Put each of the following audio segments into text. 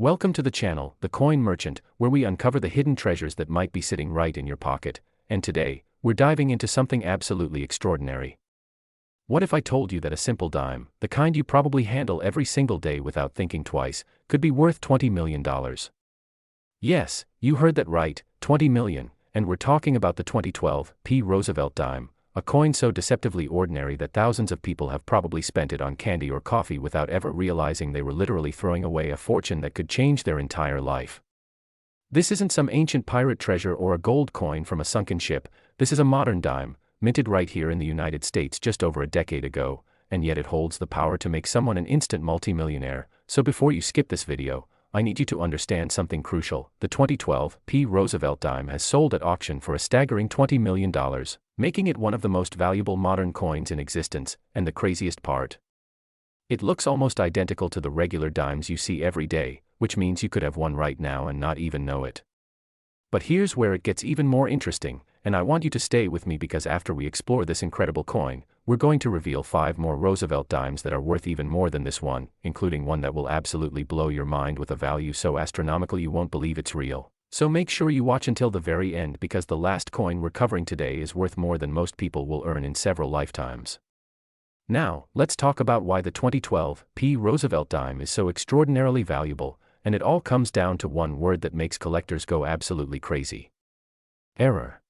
Welcome to the channel, The Coin Merchant, where we uncover the hidden treasures that might be sitting right in your pocket. And today, we're diving into something absolutely extraordinary. What if I told you that a simple dime, the kind you probably handle every single day without thinking twice, could be worth $20 million? Yes, you heard that right, 20 million, and we're talking about the 2012 Roosevelt Dime, a coin so deceptively ordinary that thousands of people have probably spent it on candy or coffee without ever realizing they were literally throwing away a fortune that could change their entire life. This isn't some ancient pirate treasure or a gold coin from a sunken ship. This is a modern dime, minted right here in the United States just over a decade ago, and yet it holds the power to make someone an instant multimillionaire. So before you skip this video, I need you to understand something crucial. The 2012 Roosevelt Dime has sold at auction for a staggering $20 million, making it one of the most valuable modern coins in existence. And the craziest part? It looks almost identical to the regular dimes you see every day, which means you could have one right now and not even know it. But here's where it gets even more interesting, and I want you to stay with me because after we explore this incredible coin, we're going to reveal 5 more Roosevelt dimes that are worth even more than this one, including one that will absolutely blow your mind with a value so astronomical you won't believe it's real. So make sure you watch until the very end because the last coin we're covering today is worth more than most people will earn in several lifetimes. Now, let's talk about why the 2012 Roosevelt Dime is so extraordinarily valuable, and it all comes down to one word that makes collectors go absolutely crazy. Error.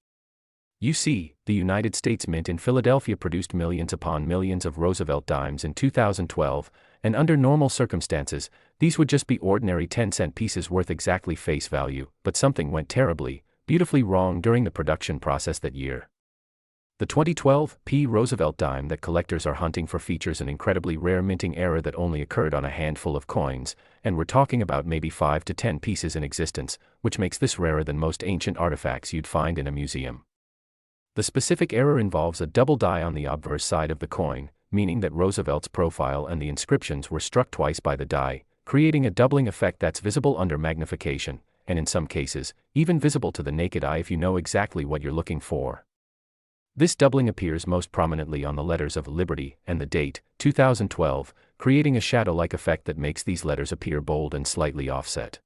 You see, the United States Mint in Philadelphia produced millions upon millions of Roosevelt dimes in 2012, and under normal circumstances, these would just be ordinary 10-cent pieces worth exactly face value, but something went terribly, beautifully wrong during the production process that year. The 2012 Roosevelt Dime that collectors are hunting for features an incredibly rare minting error that only occurred on a handful of coins, and we're talking about maybe 5 to 10 pieces in existence, which makes this rarer than most ancient artifacts you'd find in a museum. The specific error involves a double die on the obverse side of the coin, meaning that Roosevelt's profile and the inscriptions were struck twice by the die, creating a doubling effect that's visible under magnification, and in some cases, even visible to the naked eye if you know exactly what you're looking for. This doubling appears most prominently on the letters of Liberty and the date, 2012, creating a shadow-like effect that makes these letters appear bold and slightly offset.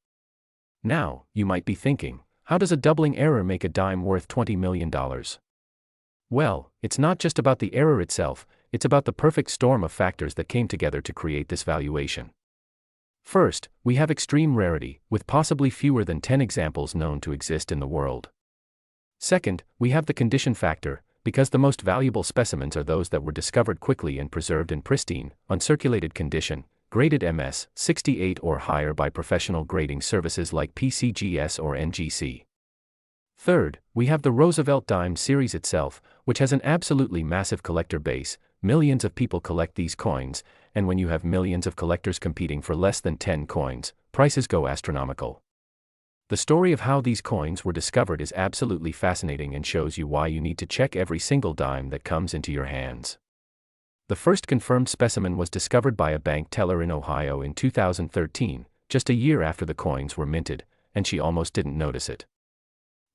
Now, you might be thinking, how does a doubling error make a dime worth $20 million? Well, it's not just about the error itself, it's about the perfect storm of factors that came together to create this valuation. First, we have extreme rarity, with possibly fewer than 10 examples known to exist in the world. Second, we have the condition factor, because the most valuable specimens are those that were discovered quickly and preserved in pristine, uncirculated condition, graded MS 68 or higher by professional grading services like PCGS or NGC. Third, we have the Roosevelt Dime series itself, which has an absolutely massive collector base. Millions of people collect these coins, and when you have millions of collectors competing for less than 10 coins, prices go astronomical. The story of how these coins were discovered is absolutely fascinating and shows you why you need to check every single dime that comes into your hands. The first confirmed specimen was discovered by a bank teller in Ohio in 2013, just a year after the coins were minted, and she almost didn't notice it.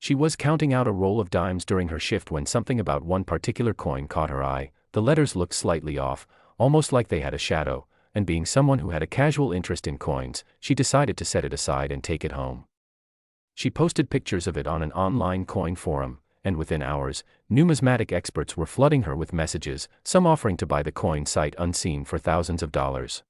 She was counting out a roll of dimes during her shift when something about one particular coin caught her eye. The letters looked slightly off, almost like they had a shadow, and being someone who had a casual interest in coins, she decided to set it aside and take it home. She posted pictures of it on an online coin forum, and within hours, numismatic experts were flooding her with messages, some offering to buy the coin sight unseen for thousands of dollars.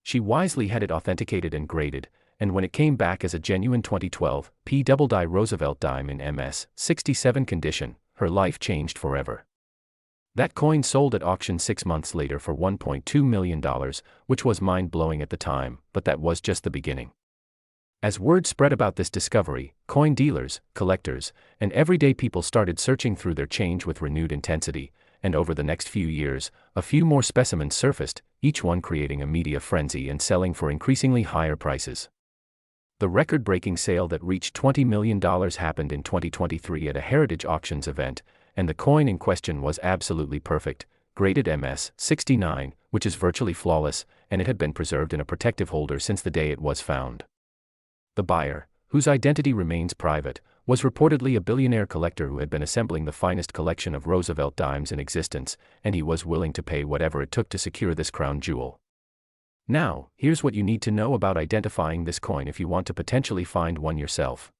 She wisely had it authenticated and graded, and when it came back as a genuine 2012 double die Roosevelt Dime in MS 67 condition, her life changed forever. That coin sold at auction 6 months later for $1.2 million, which was mind-blowing at the time, but that was just the beginning. As word spread about this discovery, coin dealers, collectors, and everyday people started searching through their change with renewed intensity, and over the next few years, a few more specimens surfaced, each one creating a media frenzy and selling for increasingly higher prices. The record-breaking sale that reached $20 million happened in 2023 at a Heritage Auctions event, and the coin in question was absolutely perfect, graded MS 69, which is virtually flawless, and it had been preserved in a protective holder since the day it was found. The buyer, whose identity remains private, was reportedly a billionaire collector who had been assembling the finest collection of Roosevelt dimes in existence, and he was willing to pay whatever it took to secure this crown jewel. Now, here's what you need to know about identifying this coin if you want to potentially find one yourself.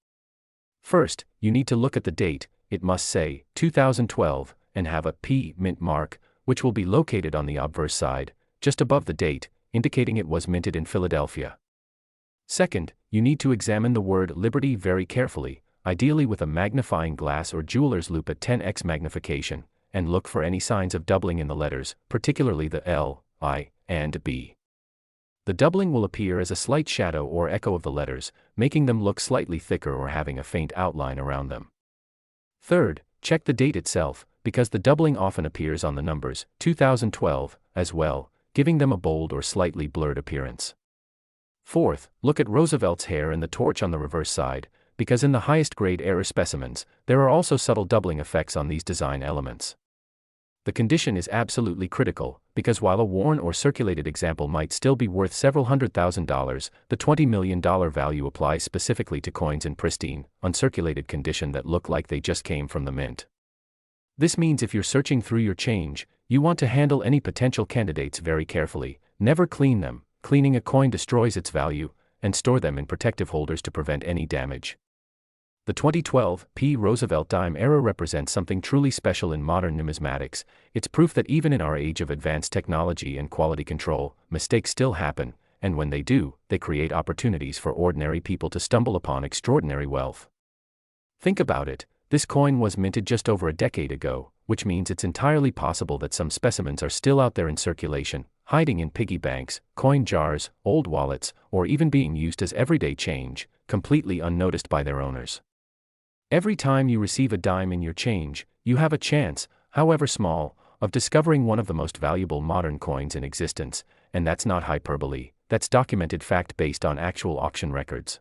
First, you need to look at the date. It must say 2012 and have a P mint mark, which will be located on the obverse side, just above the date, indicating it was minted in Philadelphia. Second, you need to examine the word Liberty very carefully, ideally with a magnifying glass or jeweler's loupe at 10x magnification, and look for any signs of doubling in the letters, particularly the L, I, and B. The doubling will appear as a slight shadow or echo of the letters, making them look slightly thicker or having a faint outline around them. Third, check the date itself, because the doubling often appears on the numbers 2012 as well, giving them a bold or slightly blurred appearance. Fourth, look at Roosevelt's hair and the torch on the reverse side, because in the highest grade error specimens, there are also subtle doubling effects on these design elements. The condition is absolutely critical, because while a worn or circulated example might still be worth several $100,000, the $20 million value applies specifically to coins in pristine, uncirculated condition that look like they just came from the mint. This means if you're searching through your change, you want to handle any potential candidates very carefully, never clean them. Cleaning a coin destroys its value, and store them in protective holders to prevent any damage. The 2012 P. Roosevelt Dime era represents something truly special in modern numismatics. It's proof that even in our age of advanced technology and quality control, mistakes still happen, and when they do, they create opportunities for ordinary people to stumble upon extraordinary wealth. Think about it, this coin was minted just over a decade ago, which means it's entirely possible that some specimens are still out there in circulation, hiding in piggy banks, coin jars, old wallets, or even being used as everyday change, completely unnoticed by their owners. Every time you receive a dime in your change, you have a chance, however small, of discovering one of the most valuable modern coins in existence, and that's not hyperbole, that's documented fact based on actual auction records.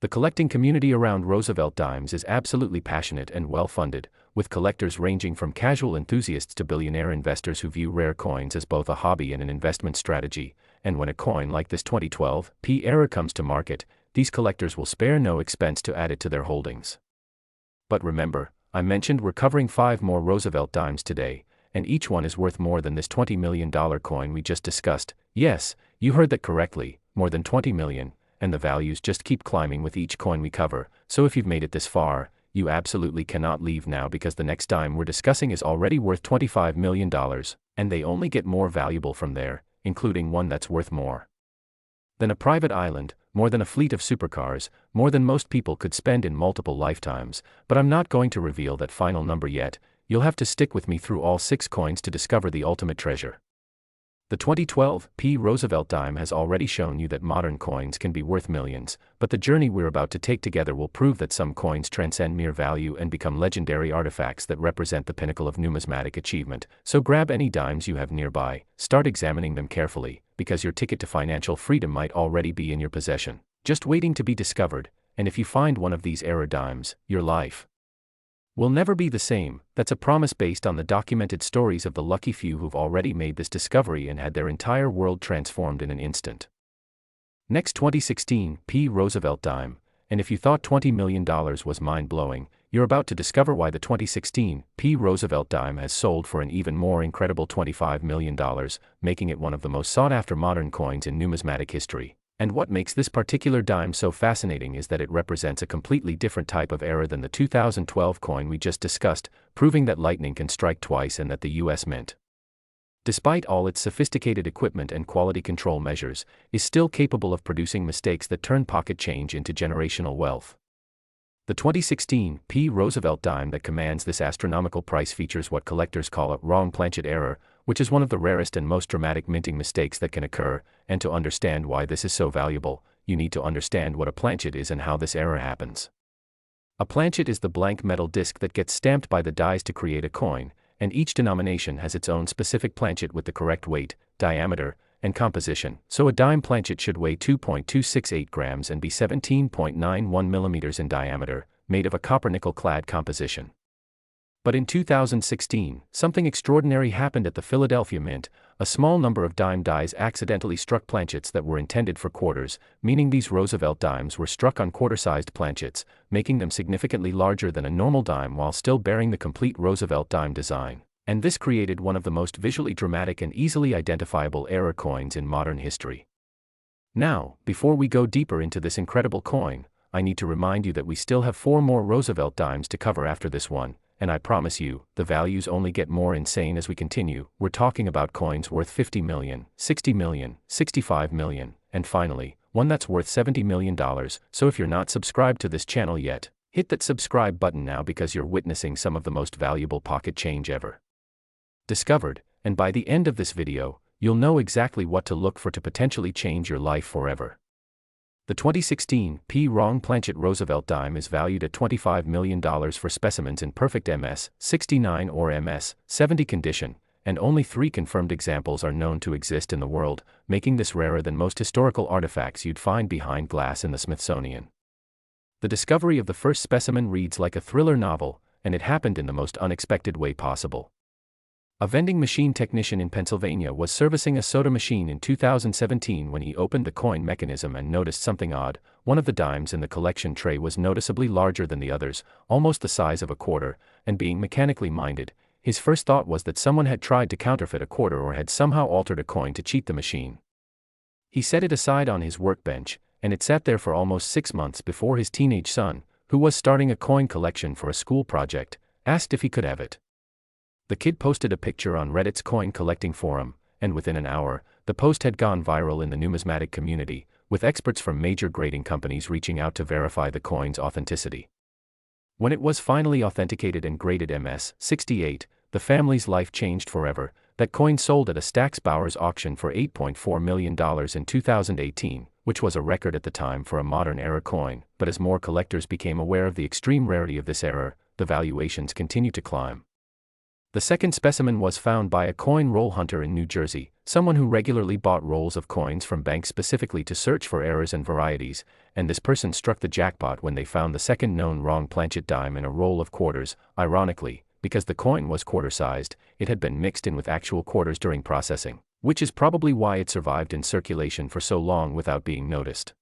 The collecting community around Roosevelt Dimes is absolutely passionate and well-funded, with collectors ranging from casual enthusiasts to billionaire investors who view rare coins as both a hobby and an investment strategy, and when a coin like this 2012 P era comes to market, these collectors will spare no expense to add it to their holdings. But remember, I mentioned we're covering 5 more Roosevelt Dimes today, and each one is worth more than this $20 million coin we just discussed. Yes, you heard that correctly, more than $20 million, and the values just keep climbing with each coin we cover, so if you've made it this far, you absolutely cannot leave now because the next dime we're discussing is already worth $25 million, and they only get more valuable from there, including one that's worth more than a private island, more than a fleet of supercars, more than most people could spend in multiple lifetimes, but I'm not going to reveal that final number yet. You'll have to stick with me through all 6 coins to discover the ultimate treasure. The 2012 P. Roosevelt Dime has already shown you that modern coins can be worth millions, but the journey we're about to take together will prove that some coins transcend mere value and become legendary artifacts that represent the pinnacle of numismatic achievement. So grab any dimes you have nearby, start examining them carefully, because your ticket to financial freedom might already be in your possession, just waiting to be discovered, and if you find one of these era dimes, your life will never be the same. That's a promise based on the documented stories of the lucky few who've already made this discovery and had their entire world transformed in an instant. Next, 2016 P. Roosevelt Dime, and if you thought $20 million was mind-blowing, you're about to discover why the 2016 P. Roosevelt Dime has sold for an even more incredible $25 million, making it one of the most sought-after modern coins in numismatic history. And what makes this particular dime so fascinating is that it represents a completely different type of era than the 2012 coin we just discussed, proving that lightning can strike twice and that the US Mint, despite all its sophisticated equipment and quality control measures, is still capable of producing mistakes that turn pocket change into generational wealth. The 2016 P. Roosevelt Dime that commands this astronomical price features what collectors call a wrong planchet error, which is one of the rarest and most dramatic minting mistakes that can occur, and to understand why this is so valuable, you need to understand what a planchet is and how this error happens. A planchet is the blank metal disc that gets stamped by the dies to create a coin, and each denomination has its own specific planchet with the correct weight, diameter, and composition. So a dime planchet should weigh 2.268 grams and be 17.91 millimeters in diameter, made of a copper-nickel clad composition. But in 2016, something extraordinary happened at the Philadelphia Mint. A small number of dime dies accidentally struck planchets that were intended for quarters, meaning these Roosevelt dimes were struck on quarter-sized planchets, making them significantly larger than a normal dime while still bearing the complete Roosevelt dime design. And this created one of the most visually dramatic and easily identifiable error coins in modern history. Now, before we go deeper into this incredible coin, I need to remind you that we still have 4 more Roosevelt Dimes to cover after this one, and I promise you, the values only get more insane as we continue. We're talking about coins worth 50 million, 60 million, 65 million, and finally, one that's worth $70 million, so if you're not subscribed to this channel yet, hit that subscribe button now because you're witnessing some of the most valuable pocket change ever discovered, and by the end of this video, you'll know exactly what to look for to potentially change your life forever. The 2016 Wrong Planchet Roosevelt Dime is valued at $25 million for specimens in perfect MS-69 or MS-70 condition, and only 3 confirmed examples are known to exist in the world, making this rarer than most historical artifacts you'd find behind glass in the Smithsonian. The discovery of the first specimen reads like a thriller novel, and it happened in the most unexpected way possible. A vending machine technician in Pennsylvania was servicing a soda machine in 2017 when he opened the coin mechanism and noticed something odd. One of the dimes in the collection tray was noticeably larger than the others, almost the size of a quarter, and being mechanically minded, his first thought was that someone had tried to counterfeit a quarter or had somehow altered a coin to cheat the machine. He set it aside on his workbench, and it sat there for almost 6 months before his teenage son, who was starting a coin collection for a school project, asked if he could have it. The kid posted a picture on Reddit's coin collecting forum, and within an hour, the post had gone viral in the numismatic community, with experts from major grading companies reaching out to verify the coin's authenticity. When it was finally authenticated and graded MS-68, the family's life changed forever. That coin sold at a Stack's Bowers auction for $8.4 million in 2018, which was a record at the time for a modern era coin, but as more collectors became aware of the extreme rarity of this error, the valuations continued to climb. The second specimen was found by a coin roll hunter in New Jersey, someone who regularly bought rolls of coins from banks specifically to search for errors and varieties, and this person struck the jackpot when they found the second known wrong planchet dime in a roll of quarters. Ironically, because the coin was quarter-sized, it had been mixed in with actual quarters during processing, which is probably why it survived in circulation for so long without being noticed.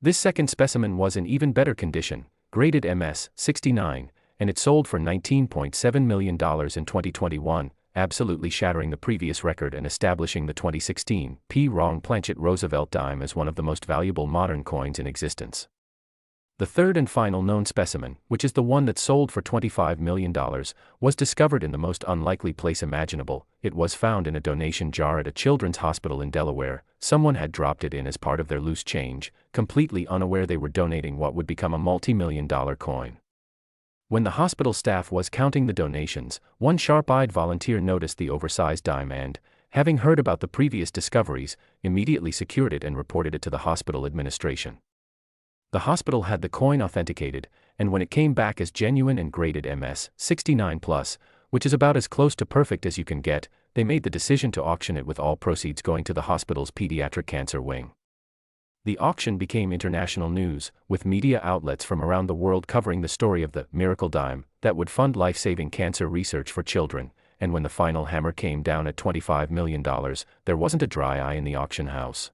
This second specimen was in even better condition, graded MS-69, and it sold for $19.7 million in 2021, absolutely shattering the previous record and establishing the 2016 Wrong Planchet Roosevelt Dime as one of the most valuable modern coins in existence. The third and final known specimen, which is the one that sold for $25 million, was discovered in the most unlikely place imaginable. It was found in a donation jar at a children's hospital in Delaware. Someone had dropped it in as part of their loose change, completely unaware they were donating what would become a multi-million-dollar coin. When the hospital staff was counting the donations, one sharp-eyed volunteer noticed the oversized dime and, having heard about the previous discoveries, immediately secured it and reported it to the hospital administration. The hospital had the coin authenticated, and when it came back as genuine and graded MS-69+, which is about as close to perfect as you can get, they made the decision to auction it with all proceeds going to the hospital's pediatric cancer wing. The auction became international news, with media outlets from around the world covering the story of the miracle dime that would fund life-saving cancer research for children, and when the final hammer came down at $25 million, there wasn't a dry eye in the auction house.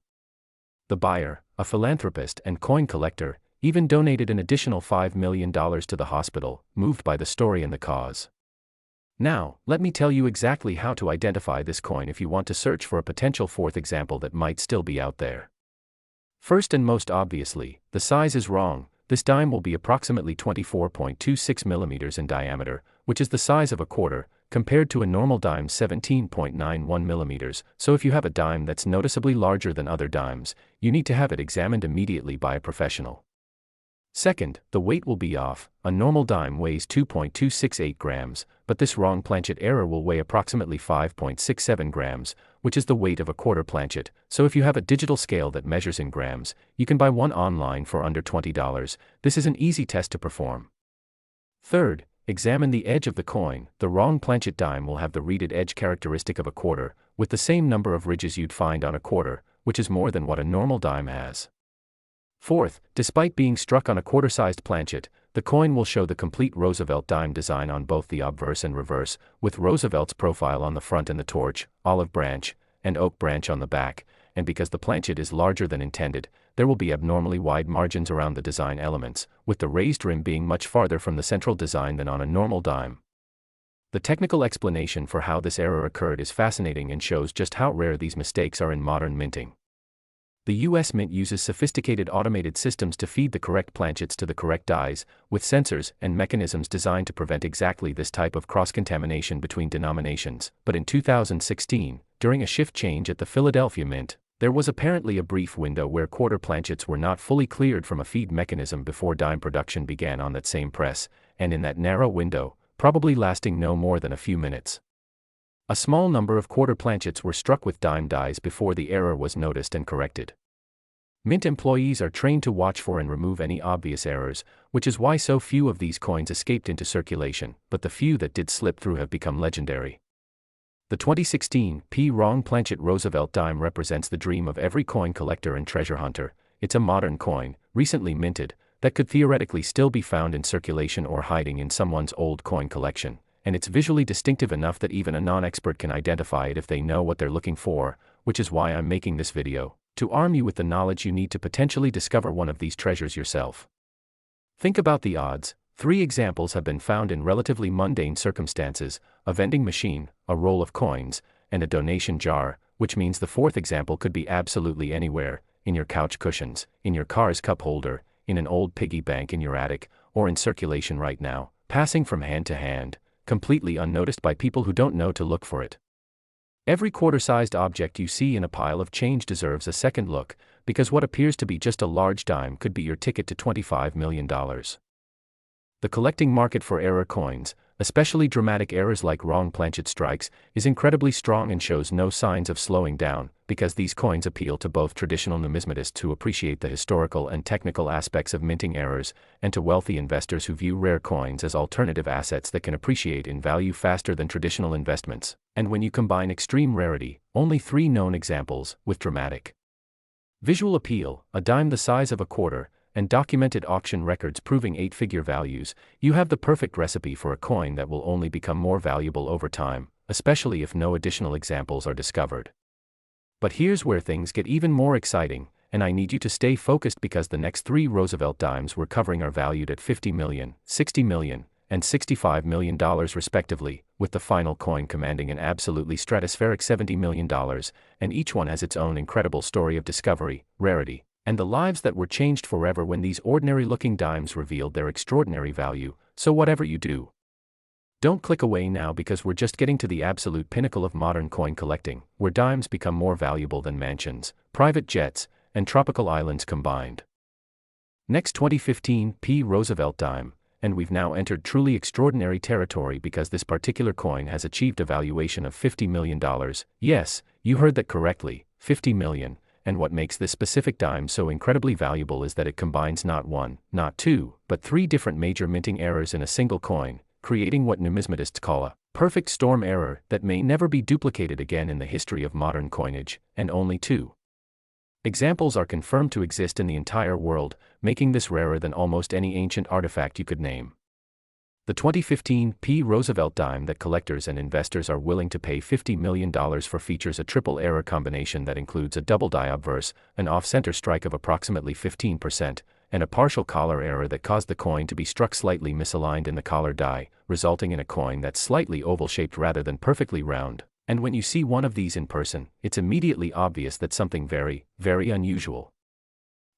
The buyer, a philanthropist and coin collector, even donated an additional $5 million to the hospital, moved by the story and the cause. Now, let me tell you exactly how to identify this coin if you want to search for a potential fourth example that might still be out there. First and most obviously, the size is wrong. This dime will be approximately 24.26 millimeters in diameter, which is the size of a quarter, compared to a normal dime's 17.91 millimeters, so if you have a dime that's noticeably larger than other dimes, you need to have it examined immediately by a professional. Second, the weight will be off. A normal dime weighs 2.268 grams, but this wrong planchet error will weigh approximately 5.67 grams, which is the weight of a quarter planchet, so if you have a digital scale that measures in grams, you can buy one online for under $20. This is an easy test to perform. Third, examine the edge of the coin. The wrong planchet dime will have the reeded edge characteristic of a quarter, with the same number of ridges you'd find on a quarter, which is more than what a normal dime has. Fourth, despite being struck on a quarter-sized planchet, the coin will show the complete Roosevelt dime design on both the obverse and reverse, with Roosevelt's profile on the front and the torch, olive branch, and oak branch on the back, and because the planchet is larger than intended, there will be abnormally wide margins around the design elements, with the raised rim being much farther from the central design than on a normal dime. The technical explanation for how this error occurred is fascinating and shows just how rare these mistakes are in modern minting. The US Mint uses sophisticated automated systems to feed the correct planchets to the correct dies, with sensors and mechanisms designed to prevent exactly this type of cross-contamination between denominations. But in 2016, during a shift change at the Philadelphia Mint, there was apparently a brief window where quarter planchets were not fully cleared from a feed mechanism before dime production began on that same press, and in that narrow window, probably lasting no more than a few minutes, a small number of quarter planchets were struck with dime dies before the error was noticed and corrected. Mint employees are trained to watch for and remove any obvious errors, which is why so few of these coins escaped into circulation, but the few that did slip through have become legendary. The 2016 wrong planchet Roosevelt Dime represents the dream of every coin collector and treasure hunter. It's a modern coin, recently minted, that could theoretically still be found in circulation or hiding in someone's old coin collection, and it's visually distinctive enough that even a non-expert can identify it if they know what they're looking for, which is why I'm making this video, to arm you with the knowledge you need to potentially discover one of these treasures yourself. Think about the odds. 3 examples have been found in relatively mundane circumstances: a vending machine, a roll of coins, and a donation jar, which means the 4th example could be absolutely anywhere: in your couch cushions, in your car's cup holder, in an old piggy bank in your attic, or in circulation right now, passing from hand to hand, completely unnoticed by people who don't know to look for it. Every quarter-sized object you see in a pile of change deserves a second look, because what appears to be just a large dime could be your ticket to $25 million. The collecting market for error coins, especially dramatic errors like wrong planchet strikes, is incredibly strong and shows no signs of slowing down, because these coins appeal to both traditional numismatists who appreciate the historical and technical aspects of minting errors, and to wealthy investors who view rare coins as alternative assets that can appreciate in value faster than traditional investments. And when you combine extreme rarity, only 3 known examples, with dramatic visual appeal, a dime the size of a quarter, and documented auction records proving 8-figure values, you have the perfect recipe for a coin that will only become more valuable over time, especially if no additional examples are discovered. But here's where things get even more exciting, and I need you to stay focused because the next 3 Roosevelt Dimes we're covering are valued at $50 million, $60 million, and $65 million respectively, with the final coin commanding an absolutely stratospheric $70 million, and each one has its own incredible story of discovery, rarity, and the lives that were changed forever when these ordinary-looking dimes revealed their extraordinary value. So whatever you do, don't click away now, because we're just getting to the absolute pinnacle of modern coin collecting, where dimes become more valuable than mansions, private jets, and tropical islands combined. Next, 2015 Roosevelt Dime, and we've now entered truly extraordinary territory because this particular coin has achieved a valuation of $50 million. Yes, you heard that correctly, $50 million. And what makes this specific dime so incredibly valuable is that it combines not 1, not 2, but 3 different major minting errors in a single coin, creating what numismatists call a perfect storm error that may never be duplicated again in the history of modern coinage, and only 2 examples are confirmed to exist in the entire world, making this rarer than almost any ancient artifact you could name. The 2015 Roosevelt Dime that collectors and investors are willing to pay $50 million for features a triple error combination that includes a double die obverse, an off-center strike of approximately 15%, and a partial collar error that caused the coin to be struck slightly misaligned in the collar die, resulting in a coin that's slightly oval-shaped rather than perfectly round. And when you see one of these in person, it's immediately obvious that something very, very unusual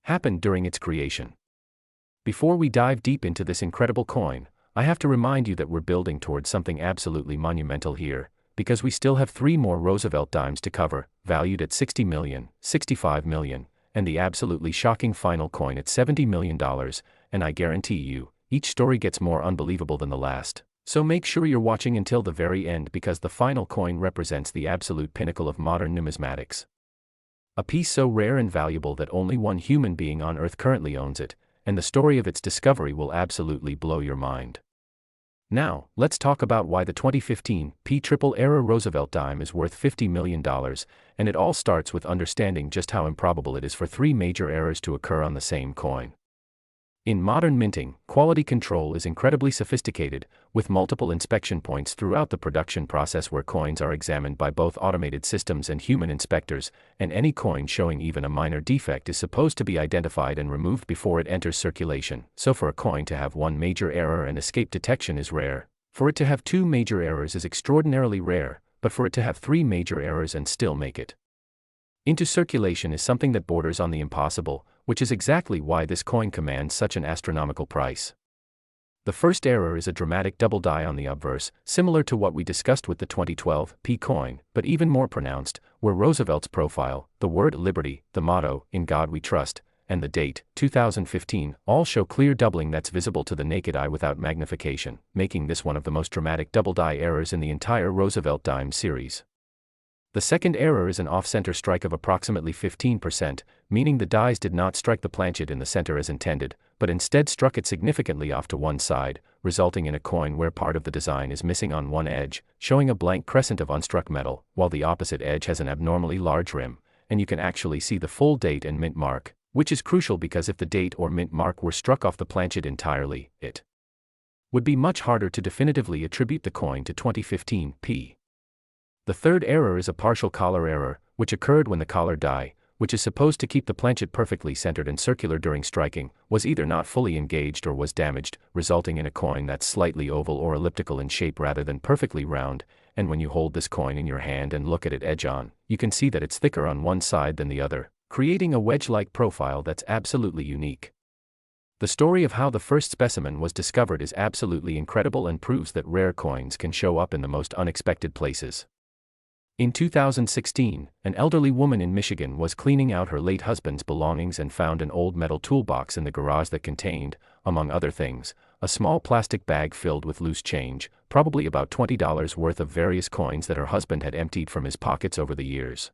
happened during its creation. Before we dive deep into this incredible coin, I have to remind you that we're building towards something absolutely monumental here, because we still have 3 more Roosevelt Dimes to cover, valued at $60 million, $65 million, and the absolutely shocking final coin at $70 million, and I guarantee you, each story gets more unbelievable than the last. So make sure you're watching until the very end, because the final coin represents the absolute pinnacle of modern numismatics. A piece so rare and valuable that only one human being on Earth currently owns it, and the story of its discovery will absolutely blow your mind. Now, let's talk about why the 2015 triple error Roosevelt Dime is worth $50 million, and it all starts with understanding just how improbable it is for 3 major errors to occur on the same coin. In modern minting, quality control is incredibly sophisticated, with multiple inspection points throughout the production process where coins are examined by both automated systems and human inspectors, and any coin showing even a minor defect is supposed to be identified and removed before it enters circulation. So for a coin to have one major error and escape detection is rare. For it to have 2 major errors is extraordinarily rare, but for it to have 3 major errors and still make it into circulation is something that borders on the impossible, which is exactly why this coin commands such an astronomical price. The first error is a dramatic double die on the obverse, similar to what we discussed with the 2012 P coin, but even more pronounced, where Roosevelt's profile, the word liberty, the motto, "In God We Trust," and the date, 2015, all show clear doubling that's visible to the naked eye without magnification, making this one of the most dramatic double die errors in the entire Roosevelt Dime series. The second error is an off-center strike of approximately 15%, meaning the dies did not strike the planchet in the center as intended, but instead struck it significantly off to one side, resulting in a coin where part of the design is missing on one edge, showing a blank crescent of unstruck metal, while the opposite edge has an abnormally large rim, and you can actually see the full date and mint mark, which is crucial because if the date or mint mark were struck off the planchet entirely, it would be much harder to definitively attribute the coin to 2015 P. The third error is a partial collar error, which occurred when the collar die, which is supposed to keep the planchet perfectly centered and circular during striking, was either not fully engaged or was damaged, resulting in a coin that's slightly oval or elliptical in shape rather than perfectly round, and when you hold this coin in your hand and look at it edge on, you can see that it's thicker on one side than the other, creating a wedge-like profile that's absolutely unique. The story of how the first specimen was discovered is absolutely incredible and proves that rare coins can show up in the most unexpected places. In 2016, an elderly woman in Michigan was cleaning out her late husband's belongings and found an old metal toolbox in the garage that contained, among other things, a small plastic bag filled with loose change, probably about $20 worth of various coins that her husband had emptied from his pockets over the years.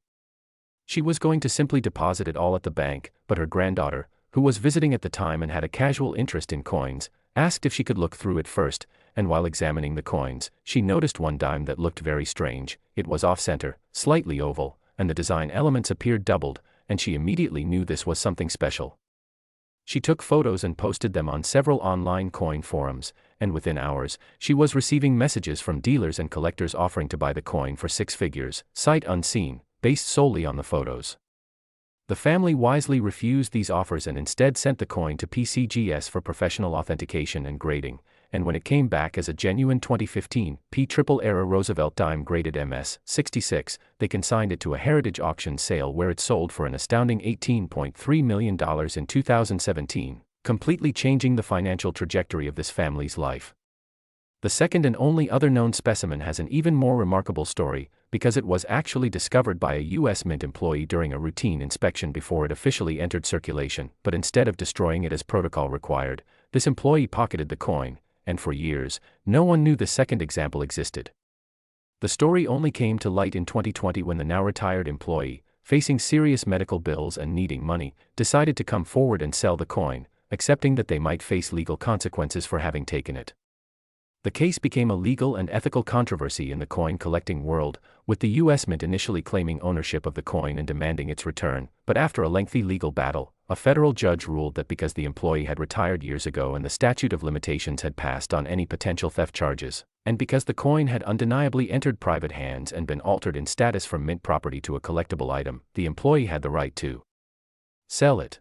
She was going to simply deposit it all at the bank, but her granddaughter, who was visiting at the time and had a casual interest in coins, asked if she could look through it first, and while examining the coins, she noticed one dime that looked very strange. It was off-center, slightly oval, and the design elements appeared doubled, and she immediately knew this was something special. She took photos and posted them on several online coin forums, and within hours, she was receiving messages from dealers and collectors offering to buy the coin for 6 figures, sight unseen, based solely on the photos. The family wisely refused these offers and instead sent the coin to PCGS for professional authentication and grading, and when it came back as a genuine 2015 P triple-era Roosevelt Dime graded MS-66, they consigned it to a heritage auction sale where it sold for an astounding $18.3 million in 2017, completely changing the financial trajectory of this family's life. The second and only other known specimen has an even more remarkable story, because it was actually discovered by a U.S. Mint employee during a routine inspection before it officially entered circulation, but instead of destroying it as protocol required, this employee pocketed the coin, and for years, no one knew the second example existed. The story only came to light in 2020 when the now-retired employee, facing serious medical bills and needing money, decided to come forward and sell the coin, accepting that they might face legal consequences for having taken it. The case became a legal and ethical controversy in the coin collecting world, with the U.S. Mint initially claiming ownership of the coin and demanding its return, but after a lengthy legal battle, a federal judge ruled that because the employee had retired years ago and the statute of limitations had passed on any potential theft charges, and because the coin had undeniably entered private hands and been altered in status from mint property to a collectible item, the employee had the right to sell it.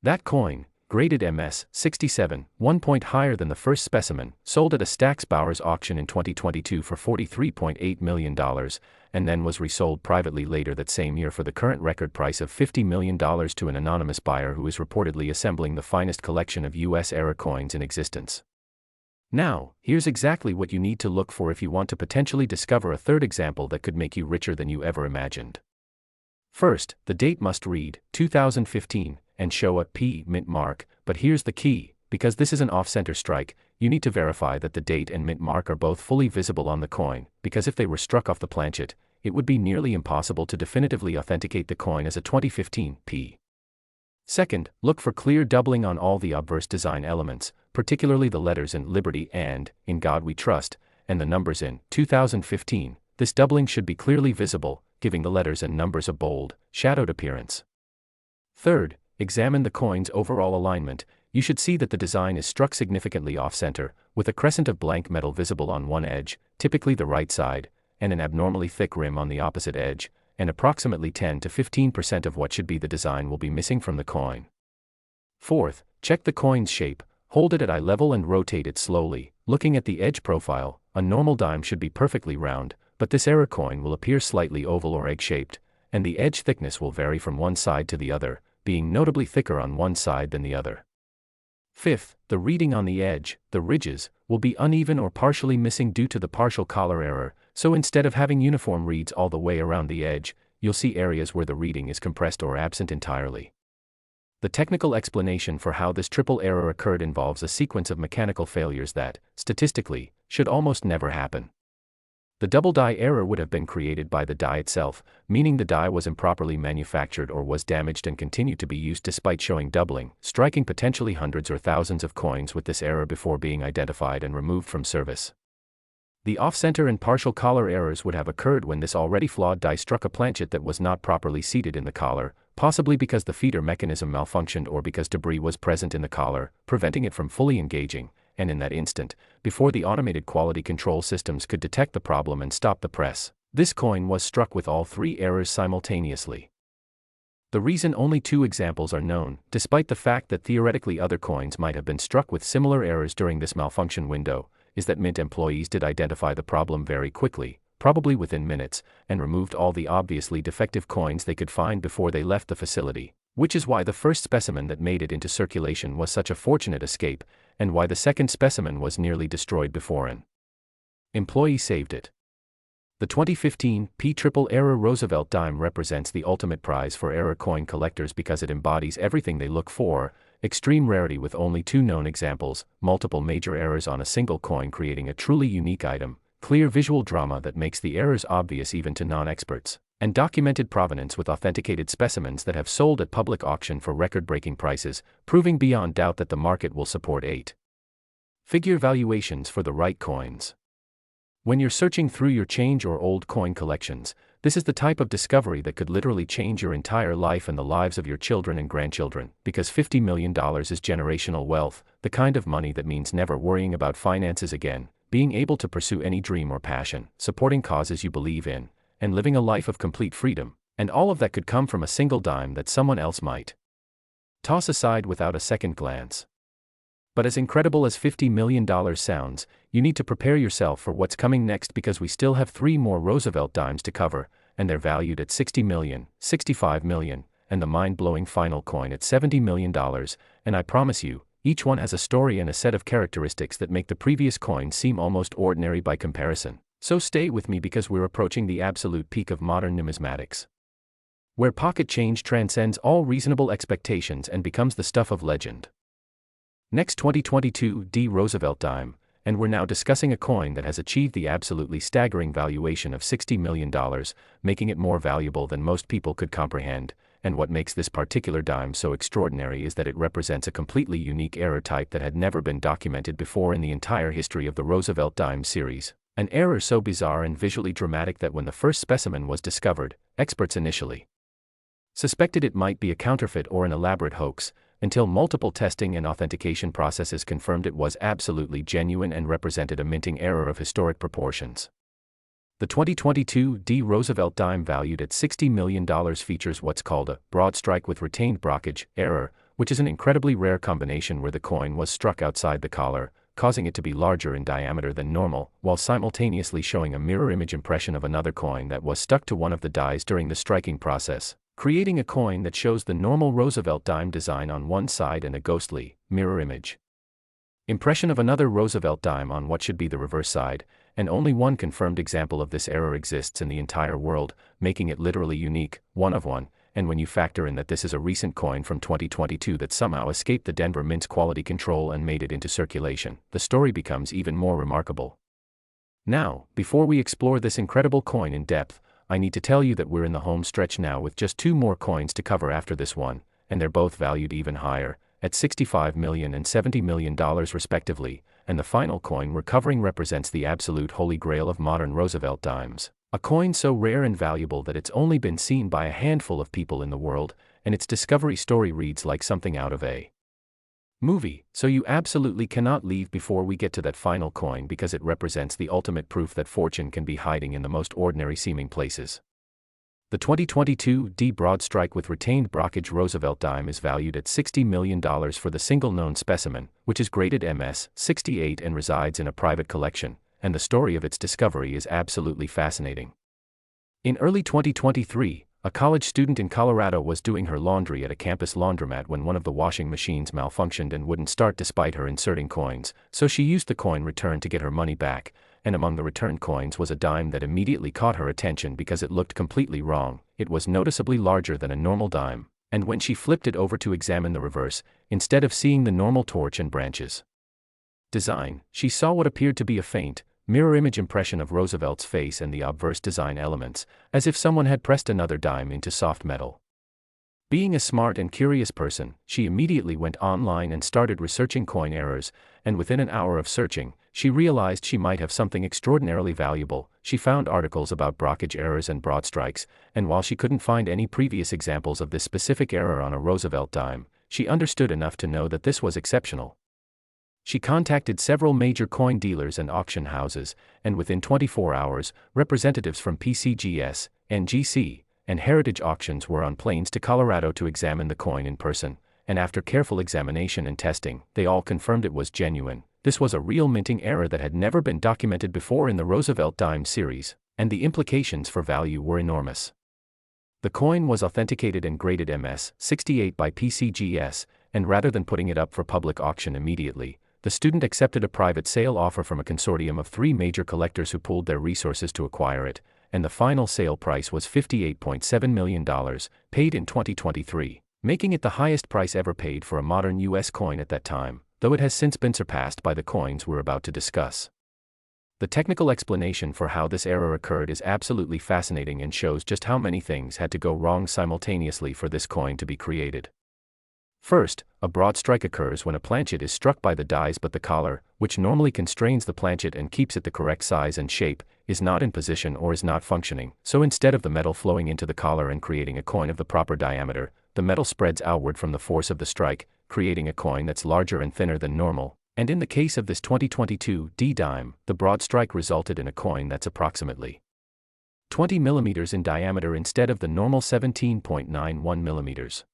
That coin, graded MS-67, 1 point higher than the first specimen, sold at a Stack's Bowers auction in 2022 for $43.8 million, and then was resold privately later that same year for the current record price of $50 million to an anonymous buyer who is reportedly assembling the finest collection of US-era coins in existence. Now, here's exactly what you need to look for if you want to potentially discover a third example that could make you richer than you ever imagined. First, the date must read 2015 and show a P mint mark, but here's the key: because this is an off-center strike, you need to verify that the date and mint mark are both fully visible on the coin, because if they were struck off the planchet, it would be nearly impossible to definitively authenticate the coin as a 2015 P. Second, look for clear doubling on all the obverse design elements, particularly the letters in Liberty and In God We Trust, and the numbers in 2015. This doubling should be clearly visible, giving the letters and numbers a bold, shadowed appearance. Third, examine the coin's overall alignment. You should see that the design is struck significantly off-center, with a crescent of blank metal visible on one edge, typically the right side, and an abnormally thick rim on the opposite edge, and approximately 10 to 15% of what should be the design will be missing from the coin. Fourth, check the coin's shape, hold it at eye level and rotate it slowly, Looking at the edge profile, a normal dime should be perfectly round, but this error coin will appear slightly oval or egg-shaped, and the edge thickness will vary from one side to the other, being notably thicker on one side than the other. Fifth, the reading on the edge, the ridges, will be uneven or partially missing due to the partial collar error, so instead of having uniform reads all the way around the edge, you'll see areas where the reading is compressed or absent entirely. The technical explanation for how this triple error occurred involves a sequence of mechanical failures that, statistically, should almost never happen. The double die error would have been created by the die itself, meaning the die was improperly manufactured or was damaged and continued to be used despite showing doubling, striking potentially hundreds or thousands of coins with this error before being identified and removed from service. The off-center and partial collar errors would have occurred when this already flawed die struck a planchet that was not properly seated in the collar, possibly because the feeder mechanism malfunctioned or because debris was present in the collar, preventing it from fully engaging, and in that instant, before the automated quality control systems could detect the problem and stop the press, this coin was struck with all three errors simultaneously. The reason only 2 examples are known, despite the fact that theoretically other coins might have been struck with similar errors during this malfunction window, is that Mint employees did identify the problem very quickly, probably within minutes, and removed all the obviously defective coins they could find before they left the facility, which is why the first specimen that made it into circulation was such a fortunate escape, and why the second specimen was nearly destroyed before an employee saved it. The 2015 P-triple error Roosevelt Dime represents the ultimate prize for error coin collectors because it embodies everything they look for: extreme rarity with only 2 known examples, multiple major errors on a single coin creating a truly unique item, clear visual drama that makes the errors obvious even to non-experts, and documented provenance with authenticated specimens that have sold at public auction for record-breaking prices, proving beyond doubt that the market will support 8-figure valuations for the right coins. When you're searching through your change or old coin collections, this is the type of discovery that could literally change your entire life and the lives of your children and grandchildren, because $50 million is generational wealth, the kind of money that means never worrying about finances again, being able to pursue any dream or passion, supporting causes you believe in, and living a life of complete freedom, and all of that could come from a single dime that someone else might toss aside without a second glance. But as incredible as $50 million sounds, you need to prepare yourself for what's coming next, because we still have 3 more Roosevelt Dimes to cover, and they're valued at $60 million, $65 million, and the mind-blowing final coin at $70 million, and I promise you, each one has a story and a set of characteristics that make the previous coin seem almost ordinary by comparison. So stay with me, because we're approaching the absolute peak of modern numismatics, where pocket change transcends all reasonable expectations and becomes the stuff of legend. Next, 2022 D Roosevelt Dime, and we're now discussing a coin that has achieved the absolutely staggering valuation of $60 million, making it more valuable than most people could comprehend, and what makes this particular dime so extraordinary is that it represents a completely unique error type that had never been documented before in the entire history of the Roosevelt Dime series, an error so bizarre and visually dramatic that when the first specimen was discovered, experts initially suspected it might be a counterfeit or an elaborate hoax, until multiple testing and authentication processes confirmed it was absolutely genuine and represented a minting error of historic proportions. The 2022 D Roosevelt Dime, valued at $60 million, features what's called a Broadstrike with retained brockage error, which is an incredibly rare combination where the coin was struck outside the collar, causing it to be larger in diameter than normal, while simultaneously showing a mirror image impression of another coin that was stuck to one of the dies during the striking process, creating a coin that shows the normal Roosevelt Dime design on one side and a ghostly, mirror image impression of another Roosevelt Dime on what should be the reverse side, and only one confirmed example of this error exists in the entire world, making it literally unique, one of one, and when you factor in that this is a recent coin from 2022 that somehow escaped the Denver Mint's quality control and made it into circulation, the story becomes even more remarkable. Now, before we explore this incredible coin in depth, I need to tell you that we're in the home stretch now with just 2 more coins to cover after this one, and they're both valued even higher, at $65 million and $70 million respectively, and the final coin we're covering represents the absolute holy grail of modern Roosevelt Dimes, a coin so rare and valuable that it's only been seen by a handful of people in the world, and its discovery story reads like something out of a movie, so you absolutely cannot leave before we get to that final coin, because it represents the ultimate proof that fortune can be hiding in the most ordinary seeming places. The 2022 D Broadstrike with retained brockage Roosevelt Dime is valued at $60 million for the single known specimen, which is graded MS-68 and resides in a private collection, and the story of its discovery is absolutely fascinating. In early 2023, a college student in Colorado was doing her laundry at a campus laundromat when one of the washing machines malfunctioned and wouldn't start despite her inserting coins, so she used the coin return to get her money back, and among the returned coins was a dime that immediately caught her attention because it looked completely wrong. It was noticeably larger than a normal dime, and when she flipped it over to examine the reverse, instead of seeing the normal torch and branches design, she saw what appeared to be a faint, mirror image impression of Roosevelt's face and the obverse design elements, as if someone had pressed another dime into soft metal. Being a smart and curious person, she immediately went online and started researching coin errors, and within an hour of searching, she realized she might have something extraordinarily valuable. She found articles about brockage errors and broadstrikes, and while she couldn't find any previous examples of this specific error on a Roosevelt dime, she understood enough to know that this was exceptional. She contacted several major coin dealers and auction houses, and within 24 hours, representatives from PCGS, NGC, and Heritage Auctions were on planes to Colorado to examine the coin in person, and after careful examination and testing, they all confirmed it was genuine. This was a real minting error that had never been documented before in the Roosevelt Dime series, and the implications for value were enormous. The coin was authenticated and graded MS-68 by PCGS, and rather than putting it up for public auction immediately, the student accepted a private sale offer from a consortium of 3 major collectors who pooled their resources to acquire it, and the final sale price was $58.7 million, paid in 2023, making it the highest price ever paid for a modern U.S. coin at that time, though it has since been surpassed by the coins we're about to discuss. The technical explanation for how this error occurred is absolutely fascinating and shows just how many things had to go wrong simultaneously for this coin to be created. First, a broadstrike occurs when a planchet is struck by the dies, but the collar, which normally constrains the planchet and keeps it the correct size and shape, is not in position or is not functioning. So instead of the metal flowing into the collar and creating a coin of the proper diameter, the metal spreads outward from the force of the strike, creating a coin that's larger and thinner than normal. And in the case of this 2022 D dime, the broadstrike resulted in a coin that's approximately 20 millimeters in diameter instead of the normal 17.91 millimeters.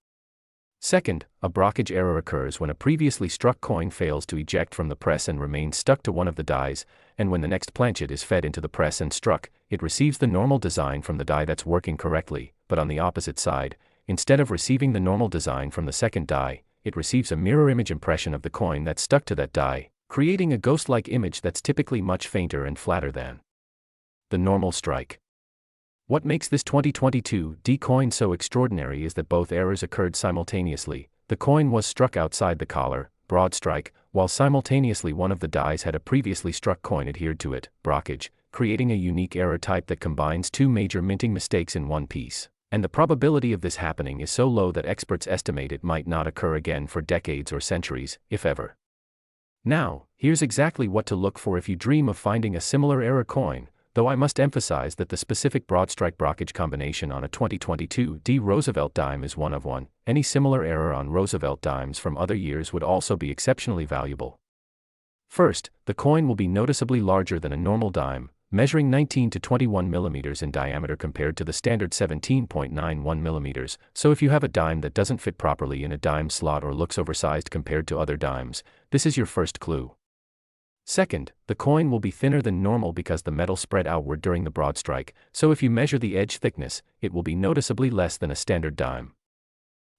Second, a brockage error occurs when a previously struck coin fails to eject from the press and remains stuck to one of the dies, and when the next planchet is fed into the press and struck, it receives the normal design from the die that's working correctly, but on the opposite side, instead of receiving the normal design from the second die, it receives a mirror image impression of the coin that's stuck to that die, creating a ghost-like image that's typically much fainter and flatter than the normal strike. What makes this 2022 D coin so extraordinary is that both errors occurred simultaneously. The coin was struck outside the collar, broadstrike, while simultaneously one of the dies had a previously struck coin adhered to it, brockage, creating a unique error type that combines 2 major minting mistakes in one piece. And the probability of this happening is so low that experts estimate it might not occur again for decades or centuries, if ever. Now, here's exactly what to look for if you dream of finding a similar error coin. Though I must emphasize that the specific broadstrike brockage combination on a 2022 D Roosevelt dime is one of one. Any similar error on Roosevelt dimes from other years would also be exceptionally valuable. First, the coin will be noticeably larger than a normal dime, measuring 19 to 21 millimeters in diameter compared to the standard 17.91 millimeters. So if you have a dime that doesn't fit properly in a dime slot or looks oversized compared to other dimes, this is your first clue. Second, the coin will be thinner than normal because the metal spread outward during the broadstrike, so if you measure the edge thickness, it will be noticeably less than a standard dime.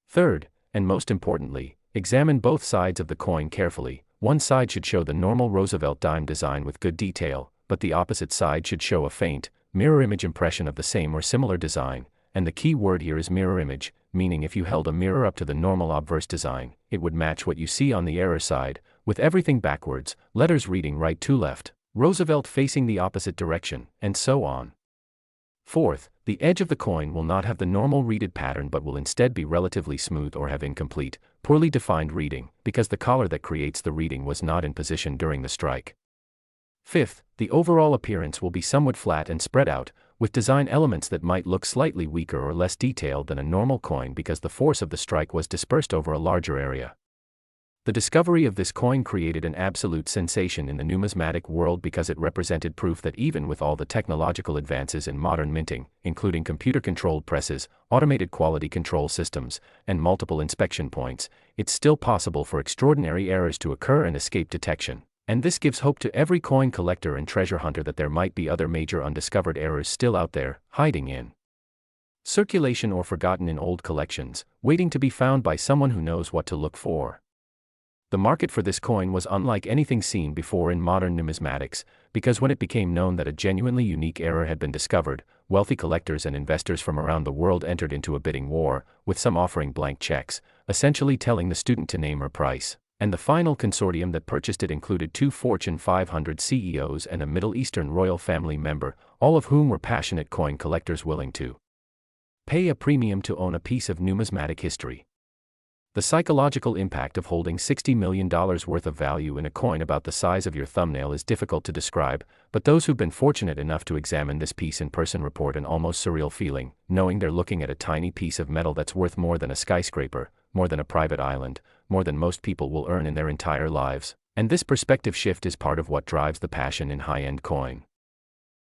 Third, and most importantly, examine both sides of the coin carefully. One side should show the normal Roosevelt dime design with good detail, but the opposite side should show a faint, mirror image impression of the same or similar design, and the key word here is mirror image, meaning if you held a mirror up to the normal obverse design, it would match what you see on the error side, with everything backwards, letters reading right to left, Roosevelt facing the opposite direction, and so on. Fourth, the edge of the coin will not have the normal reeded pattern but will instead be relatively smooth or have incomplete, poorly defined reeding, because the collar that creates the reeding was not in position during the strike. Fifth, the overall appearance will be somewhat flat and spread out, with design elements that might look slightly weaker or less detailed than a normal coin because the force of the strike was dispersed over a larger area. The discovery of this coin created an absolute sensation in the numismatic world because it represented proof that even with all the technological advances in modern minting, including computer-controlled presses, automated quality control systems, and multiple inspection points, it's still possible for extraordinary errors to occur and escape detection. And this gives hope to every coin collector and treasure hunter that there might be other major undiscovered errors still out there, hiding in circulation or forgotten in old collections, waiting to be found by someone who knows what to look for. The market for this coin was unlike anything seen before in modern numismatics, because when it became known that a genuinely unique error had been discovered, wealthy collectors and investors from around the world entered into a bidding war, with some offering blank checks, essentially telling the student to name her price. And the final consortium that purchased it included 2 Fortune 500 CEOs and a Middle Eastern royal family member, all of whom were passionate coin collectors willing to pay a premium to own a piece of numismatic history. The psychological impact of holding $60 million worth of value in a coin about the size of your thumbnail is difficult to describe, but those who've been fortunate enough to examine this piece in person report an almost surreal feeling, knowing they're looking at a tiny piece of metal that's worth more than a skyscraper, more than a private island, more than most people will earn in their entire lives. And this perspective shift is part of what drives the passion in high-end coin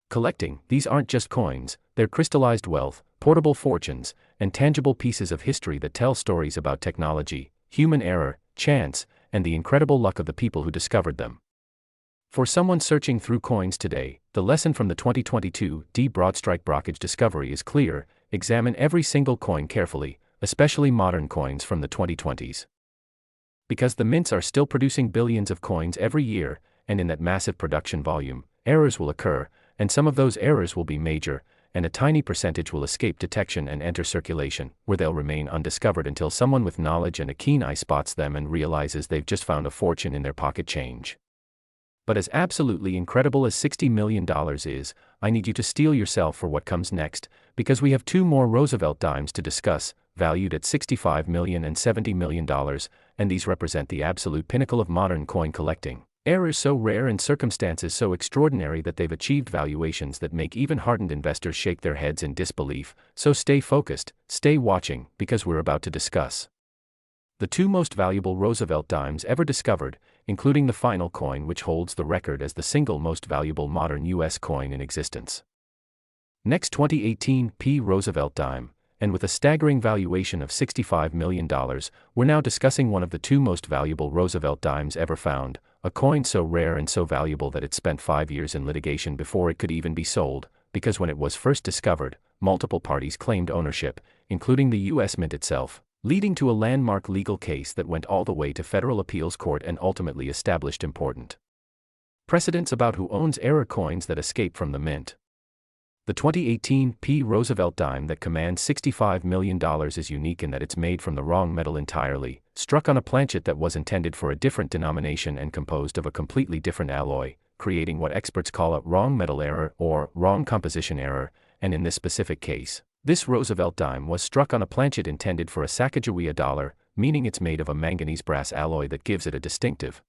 collecting. These aren't just coins, they're crystallized wealth, portable fortunes, and tangible pieces of history that tell stories about technology, human error, chance, and the incredible luck of the people who discovered them. For someone searching through coins today, the lesson from the 2022 Broadstrike brockage discovery is clear: examine every single coin carefully, especially modern coins from the 2020s. Because the mints are still producing billions of coins every year, and in that massive production volume, errors will occur, and some of those errors will be major, and a tiny percentage will escape detection and enter circulation, where they'll remain undiscovered until someone with knowledge and a keen eye spots them and realizes they've just found a fortune in their pocket change. But as absolutely incredible as $60 million is, I need you to steel yourself for what comes next, because we have 2 more Roosevelt Dimes to discuss, valued at $65 million and $70 million, and these represent the absolute pinnacle of modern coin collecting. Errors so rare and circumstances so extraordinary that they've achieved valuations that make even hardened investors shake their heads in disbelief. So stay focused, stay watching, because we're about to discuss the 2 most valuable Roosevelt Dimes ever discovered, including the final coin which holds the record as the single most valuable modern U.S. coin in existence. Next, 2018 P. Roosevelt Dime, and with a staggering valuation of $65 million, we're now discussing one of the 2 most valuable Roosevelt Dimes ever found, a coin so rare and so valuable that it spent 5 years in litigation before it could even be sold, because when it was first discovered, multiple parties claimed ownership, including the U.S. Mint itself, leading to a landmark legal case that went all the way to federal appeals court and ultimately established important precedents about who owns error coins that escape from the mint. The 2018 P. Roosevelt Dime that commands $65 million is unique in that it's made from the wrong metal entirely, struck on a planchet that was intended for a different denomination and composed of a completely different alloy, creating what experts call a wrong metal error or wrong composition error, and in this specific case, this Roosevelt Dime was struck on a planchet intended for a Sacagawea dollar, meaning it's made of a manganese brass alloy that gives it a distinctive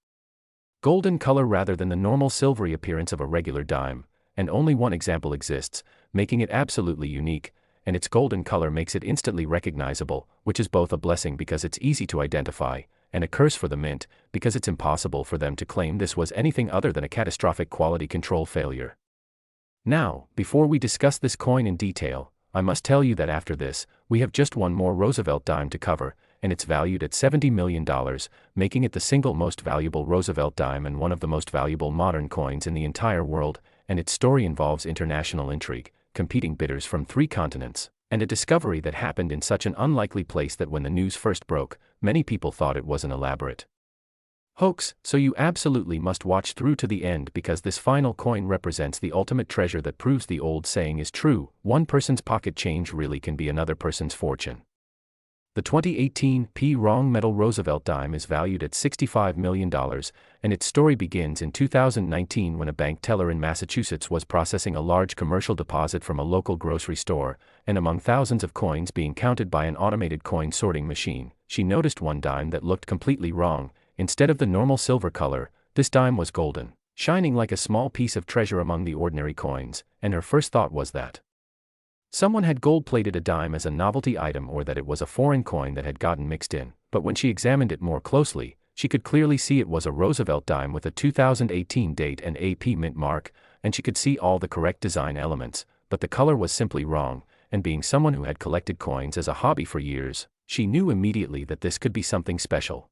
golden color rather than the normal silvery appearance of a regular dime. And only one example exists, making it absolutely unique, and its golden color makes it instantly recognizable, which is both a blessing because it's easy to identify, and a curse for the mint, because it's impossible for them to claim this was anything other than a catastrophic quality control failure. Now, before we discuss this coin in detail, I must tell you that after this, we have just one more Roosevelt Dime to cover, and it's valued at $70 million, making it the single most valuable Roosevelt Dime and one of the most valuable modern coins in the entire world. And its story involves international intrigue, competing bidders from 3 continents, and a discovery that happened in such an unlikely place that when the news first broke, many people thought it was an elaborate hoax. So you absolutely must watch through to the end because this final coin represents the ultimate treasure that proves the old saying is true: one person's pocket change really can be another person's fortune. The 2018 P. Wrong Metal Roosevelt Dime is valued at $65 million, and its story begins in 2019 when a bank teller in Massachusetts was processing a large commercial deposit from a local grocery store, and among thousands of coins being counted by an automated coin sorting machine, she noticed one dime that looked completely wrong. Instead of the normal silver color, this dime was golden, shining like a small piece of treasure among the ordinary coins, and her first thought was that someone had gold-plated a dime as a novelty item or that it was a foreign coin that had gotten mixed in, but when she examined it more closely, she could clearly see it was a Roosevelt dime with a 2018 date and AP mint mark, and she could see all the correct design elements, but the color was simply wrong, and being someone who had collected coins as a hobby for years, she knew immediately that this could be something special.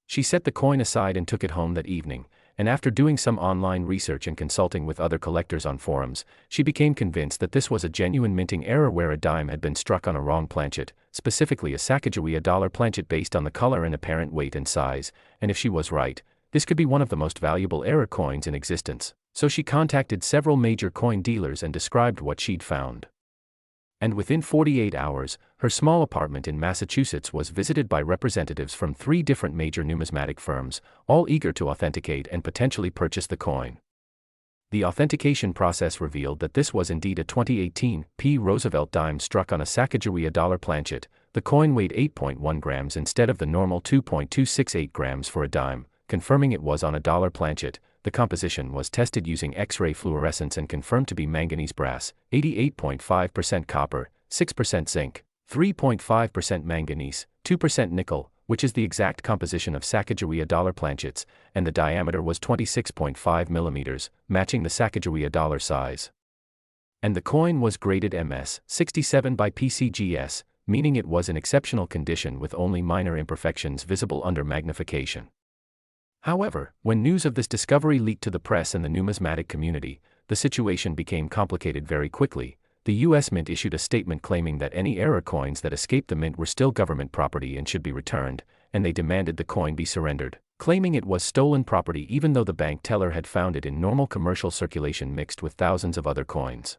She set the coin aside and took it home that evening, and after doing some online research and consulting with other collectors on forums, she became convinced that this was a genuine minting error where a dime had been struck on a wrong planchet, specifically a Sacagawea dollar planchet based on the color and apparent weight and size, and if she was right, this could be one of the most valuable error coins in existence. So she contacted several major coin dealers and described what she'd found. And within 48 hours, her small apartment in Massachusetts was visited by representatives from 3 different major numismatic firms, all eager to authenticate and potentially purchase the coin. The authentication process revealed that this was indeed a 2018 P. Roosevelt Dime struck on a Sacagawea dollar planchet. The coin weighed 8.1 grams instead of the normal 2.268 grams for a dime, confirming it was on a dollar planchet. The composition was tested using X-ray fluorescence and confirmed to be manganese brass, 88.5% copper, 6% zinc, 3.5% manganese, 2% nickel, which is the exact composition of Sacagawea dollar planchets, and the diameter was 26.5 millimeters, matching the Sacagawea dollar size. And the coin was graded MS 67 by PCGS, meaning it was in exceptional condition with only minor imperfections visible under magnification. However, when news of this discovery leaked to the press and the numismatic community, the situation became complicated very quickly. The U.S. Mint issued a statement claiming that any error coins that escaped the mint were still government property and should be returned, and they demanded the coin be surrendered, claiming it was stolen property even though the bank teller had found it in normal commercial circulation mixed with thousands of other coins.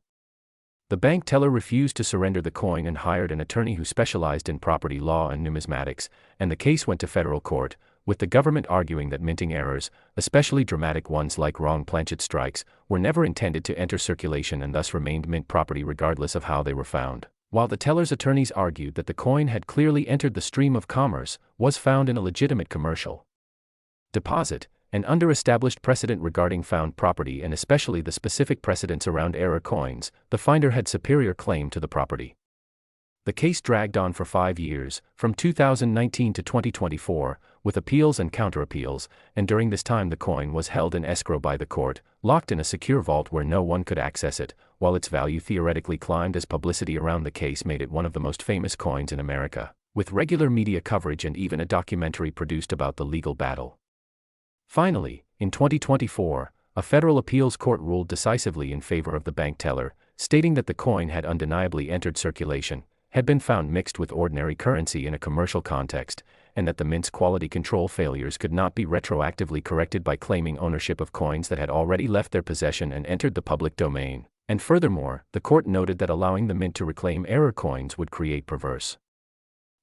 The bank teller refused to surrender the coin and hired an attorney who specialized in property law and numismatics, and the case went to federal court, with the government arguing that minting errors, especially dramatic ones like wrong planchet strikes, were never intended to enter circulation and thus remained mint property regardless of how they were found, while the teller's attorneys argued that the coin had clearly entered the stream of commerce, was found in a legitimate commercial deposit, and under established precedent regarding found property and especially the specific precedents around error coins, the finder had superior claim to the property. The case dragged on for 5 years, from 2019 to 2024, with appeals and counter-appeals, and during this time the coin was held in escrow by the court, locked in a secure vault where no one could access it, while its value theoretically climbed as publicity around the case made it one of the most famous coins in America, with regular media coverage and even a documentary produced about the legal battle. Finally, in 2024, a federal appeals court ruled decisively in favor of the bank teller, stating that the coin had undeniably entered circulation, had been found mixed with ordinary currency in a commercial context, and that the mint's quality control failures could not be retroactively corrected by claiming ownership of coins that had already left their possession and entered the public domain. And furthermore, the court noted that allowing the mint to reclaim error coins would create perverse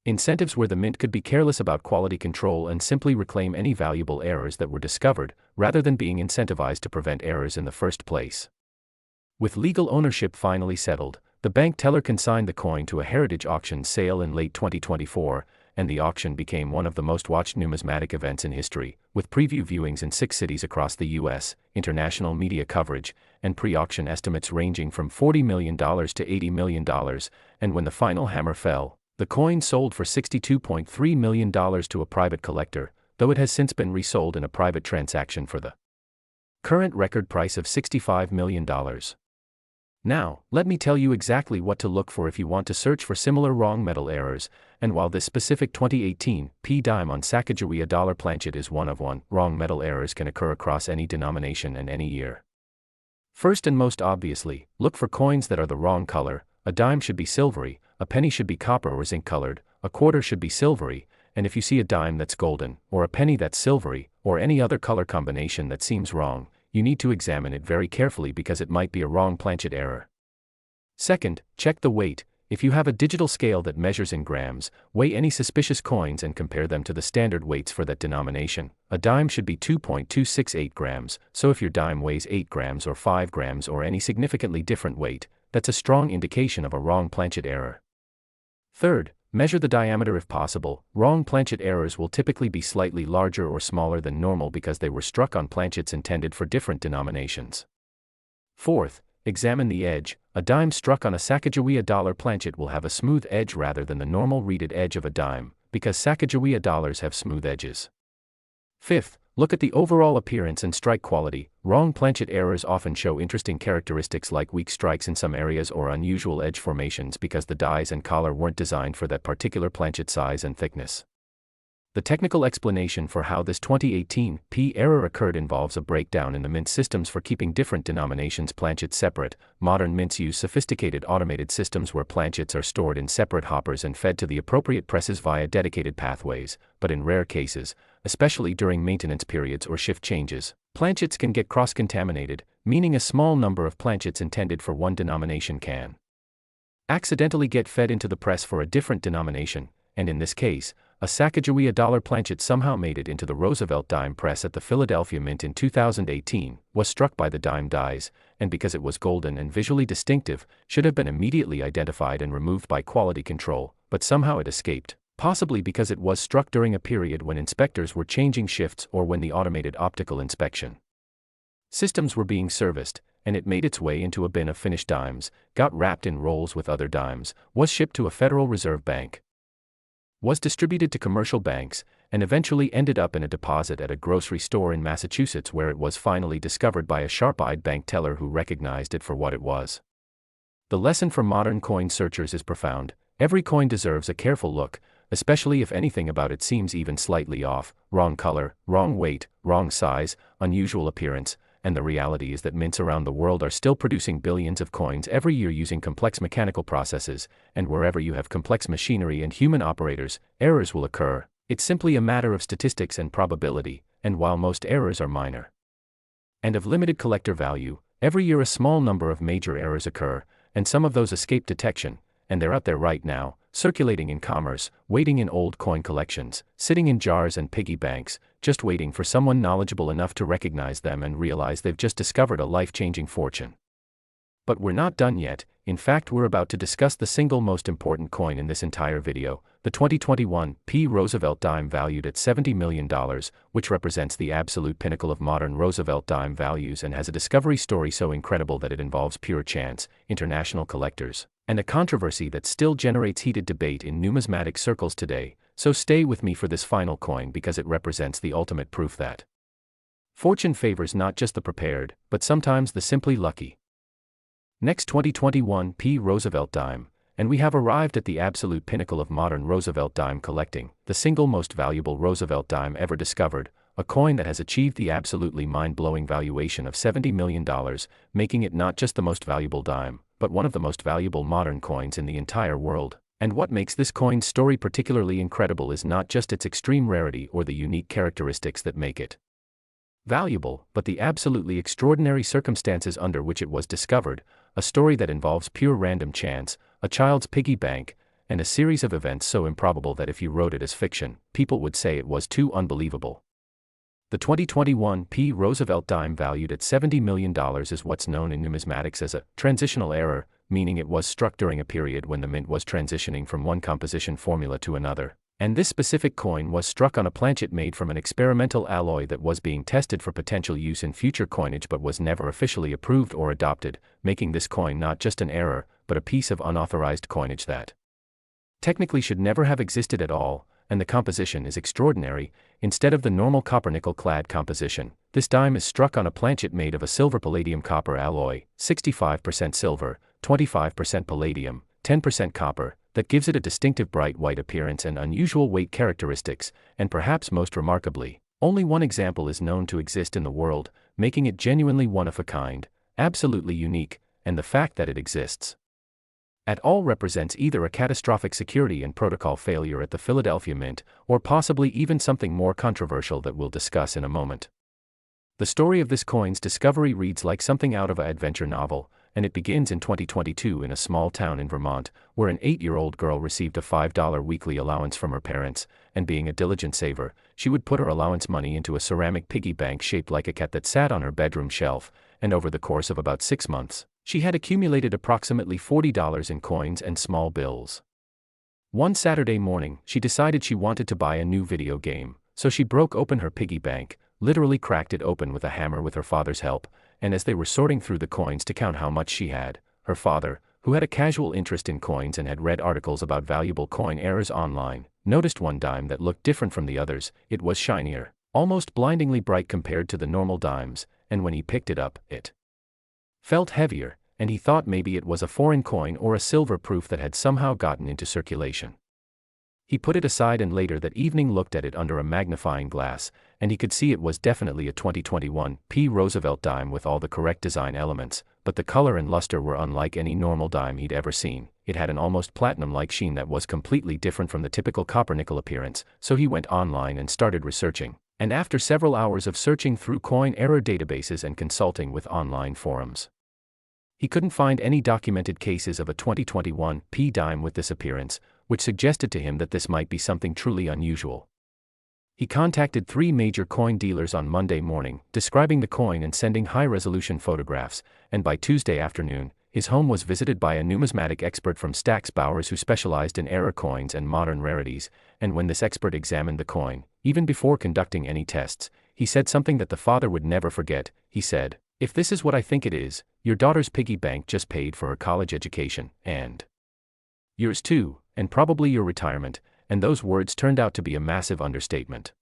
incentives where the mint could be careless about quality control and simply reclaim any valuable errors that were discovered, rather than being incentivized to prevent errors in the first place. With legal ownership finally settled, the bank teller consigned the coin to a heritage auction sale in late 2024, and the auction became one of the most watched numismatic events in history, with preview viewings in 6 cities across the U.S., international media coverage, and pre-auction estimates ranging from $40 million to $80 million, and when the final hammer fell, the coin sold for $62.3 million to a private collector, though it has since been resold in a private transaction for the current record price of $65 million. Now, let me tell you exactly what to look for if you want to search for similar wrong metal errors, and while this specific 2018 P dime on Sacagawea dollar planchet is one of one, wrong metal errors can occur across any denomination and any year. First and most obviously, look for coins that are the wrong color. A dime should be silvery, a penny should be copper or zinc colored, a quarter should be silvery, and if you see a dime that's golden, or a penny that's silvery, or any other color combination that seems wrong, you need to examine it very carefully because it might be a wrong planchet error. Second, check the weight. If you have a digital scale that measures in grams, weigh any suspicious coins and compare them to the standard weights for that denomination. A dime should be 2.268 grams, so if your dime weighs 8 grams or 5 grams or any significantly different weight, that's a strong indication of a wrong planchet error. Third, measure the diameter if possible. Wrong planchet errors will typically be slightly larger or smaller than normal because they were struck on planchets intended for different denominations. Fourth, examine the edge. A dime struck on a Sacagawea dollar planchet will have a smooth edge rather than the normal reeded edge of a dime, because Sacagawea dollars have smooth edges. Fifth, look at the overall appearance and strike quality. Wrong planchet errors often show interesting characteristics like weak strikes in some areas or unusual edge formations because the dies and collar weren't designed for that particular planchet size and thickness. The technical explanation for how this 2018 P error occurred involves a breakdown in the mint systems for keeping different denominations planchets separate. Modern mints use sophisticated automated systems where planchets are stored in separate hoppers and fed to the appropriate presses via dedicated pathways, but in rare cases, especially during maintenance periods or shift changes, planchets can get cross-contaminated, meaning a small number of planchets intended for one denomination can accidentally get fed into the press for a different denomination, and in this case, a Sacagawea dollar planchet somehow made it into the Roosevelt Dime press at the Philadelphia Mint in 2018, was struck by the dime dies, and because it was golden and visually distinctive, should have been immediately identified and removed by quality control, but somehow it escaped, possibly because it was struck during a period when inspectors were changing shifts or when the automated optical inspection systems were being serviced, and it made its way into a bin of finished dimes, got wrapped in rolls with other dimes, was shipped to a Federal Reserve Bank, was distributed to commercial banks, and eventually ended up in a deposit at a grocery store in Massachusetts where it was finally discovered by a sharp-eyed bank teller who recognized it for what it was. The lesson for modern coin searchers is profound. Every coin deserves a careful look, especially if anything about it seems even slightly off: wrong color, wrong weight, wrong size, unusual appearance. And the reality is that mints around the world are still producing billions of coins every year using complex mechanical processes, and wherever you have complex machinery and human operators, errors will occur. It's simply a matter of statistics and probability, and while most errors are minor and of limited collector value, every year a small number of major errors occur, and some of those escape detection, and they're out there right now, circulating in commerce, waiting in old coin collections, sitting in jars and piggy banks, just waiting for someone knowledgeable enough to recognize them and realize they've just discovered a life-changing fortune. But we're not done yet. In fact, we're about to discuss the single most important coin in this entire video, the 2021 P. Roosevelt Dime valued at $70 million, which represents the absolute pinnacle of modern Roosevelt Dime values and has a discovery story so incredible that it involves pure chance, international collectors, and a controversy that still generates heated debate in numismatic circles today. So stay with me for this final coin because it represents the ultimate proof that fortune favors not just the prepared, but sometimes the simply lucky. Next, 2021 P. Roosevelt Dime, and we have arrived at the absolute pinnacle of modern Roosevelt Dime collecting, the single most valuable Roosevelt Dime ever discovered, a coin that has achieved the absolutely mind-blowing valuation of $70 million, making it not just the most valuable dime, but one of the most valuable modern coins in the entire world. And what makes this coin's story particularly incredible is not just its extreme rarity or the unique characteristics that make it valuable, but the absolutely extraordinary circumstances under which it was discovered, a story that involves pure random chance, a child's piggy bank, and a series of events so improbable that if you wrote it as fiction, people would say it was too unbelievable. The 2021 P. Roosevelt Dime valued at $70 million is what's known in numismatics as a transitional error, meaning it was struck during a period when the mint was transitioning from one composition formula to another, and this specific coin was struck on a planchet made from an experimental alloy that was being tested for potential use in future coinage but was never officially approved or adopted, making this coin not just an error, but a piece of unauthorized coinage that technically should never have existed at all. And the composition is extraordinary. Instead of the normal copper-nickel clad composition, this dime is struck on a planchet made of a silver-palladium-copper alloy, 65% silver, 25% palladium, 10% copper, that gives it a distinctive bright white appearance and unusual weight characteristics, and perhaps most remarkably, only one example is known to exist in the world, making it genuinely one of a kind, absolutely unique, and the fact that it exists at all represents either a catastrophic security and protocol failure at the Philadelphia Mint, or possibly even something more controversial that we'll discuss in a moment. The story of this coin's discovery reads like something out of an adventure novel, and it begins in 2022 in a small town in Vermont, where an 8-year-old girl received a $5 weekly allowance from her parents, and being a diligent saver, she would put her allowance money into a ceramic piggy bank shaped like a cat that sat on her bedroom shelf, and over the course of about 6 months, she had accumulated approximately $40 in coins and small bills. One Saturday morning, she decided she wanted to buy a new video game, so she broke open her piggy bank, literally cracked it open with a hammer with her father's help, and as they were sorting through the coins to count how much she had, her father, who had a casual interest in coins and had read articles about valuable coin errors online, noticed one dime that looked different from the others. It was shinier, almost blindingly bright compared to the normal dimes, and when he picked it up, it felt heavier, and he thought maybe it was a foreign coin or a silver proof that had somehow gotten into circulation. He put it aside and later that evening looked at it under a magnifying glass, and he could see it was definitely a 2021 P. Roosevelt dime with all the correct design elements, but the color and luster were unlike any normal dime he'd ever seen. It had an almost platinum-like sheen that was completely different from the typical copper-nickel appearance, so he went online and started researching. And after several hours of searching through coin error databases and consulting with online forums, he couldn't find any documented cases of a 2021 P dime with this appearance, which suggested to him that this might be something truly unusual. He contacted 3 major coin dealers on Monday morning, describing the coin and sending high-resolution photographs, and by Tuesday afternoon, his home was visited by a numismatic expert from Stack's Bowers who specialized in error coins and modern rarities, and when this expert examined the coin, even before conducting any tests, he said something that the father would never forget. He said, "If this is what I think it is, your daughter's piggy bank just paid for her college education, and yours too, and probably your retirement," and those words turned out to be a massive understatement.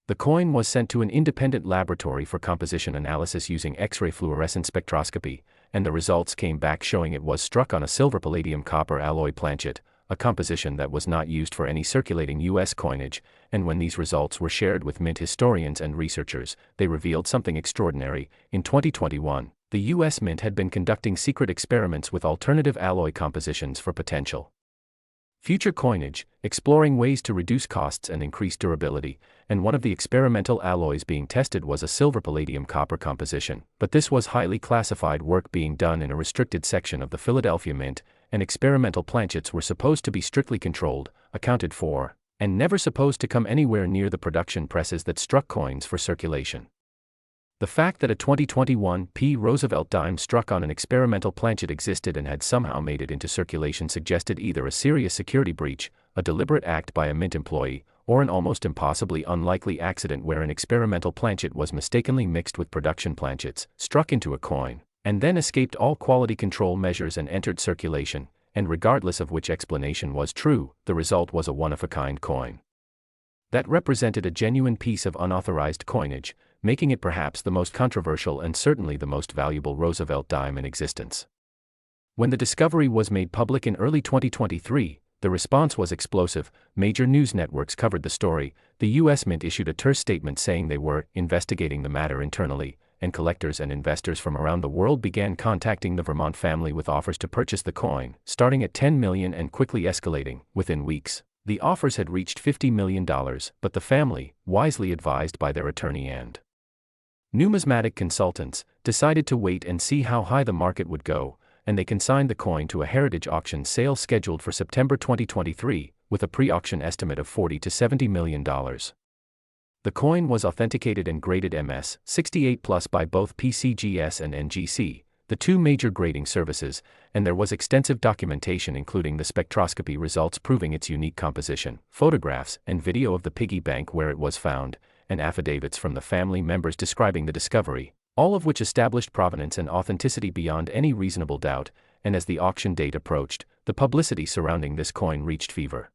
The coin was sent to an independent laboratory for composition analysis using X-ray fluorescence spectroscopy, and the results came back showing it was struck on a silver-palladium-copper alloy planchet, a composition that was not used for any circulating U.S. coinage, and when these results were shared with mint historians and researchers, they revealed something extraordinary. In 2021, the U.S. Mint had been conducting secret experiments with alternative alloy compositions for potential future coinage, exploring ways to reduce costs and increase durability, and one of the experimental alloys being tested was a silver-palladium-copper composition, but this was highly classified work being done in a restricted section of the Philadelphia Mint, and experimental planchets were supposed to be strictly controlled, accounted for, and never supposed to come anywhere near the production presses that struck coins for circulation. The fact that a 2021 P. Roosevelt dime struck on an experimental planchet existed and had somehow made it into circulation suggested either a serious security breach, a deliberate act by a mint employee, or an almost impossibly unlikely accident where an experimental planchet was mistakenly mixed with production planchets, struck into a coin, and then escaped all quality control measures and entered circulation, and regardless of which explanation was true, the result was a one-of-a-kind coin that represented a genuine piece of unauthorized coinage, making it perhaps the most controversial and certainly the most valuable Roosevelt dime in existence. When the discovery was made public in early 2023, the response was explosive. Major news networks covered the story. The U.S. Mint issued a terse statement saying they were investigating the matter internally, and collectors and investors from around the world began contacting the Vermont family with offers to purchase the coin, starting at $10 million and quickly escalating. Within weeks, the offers had reached $50 million, but the family, wisely advised by their attorney and numismatic consultants, decided to wait and see how high the market would go, and they consigned the coin to a heritage auction sale scheduled for September 2023, with a pre-auction estimate of $40 to $70 million. The coin was authenticated and graded MS 68+ by both PCGS and NGC, the 2 major grading services, and there was extensive documentation including the spectroscopy results proving its unique composition, photographs and video of the piggy bank where it was found, and affidavits from the family members describing the discovery, all of which established provenance and authenticity beyond any reasonable doubt, and as the auction date approached, the publicity surrounding this coin reached fever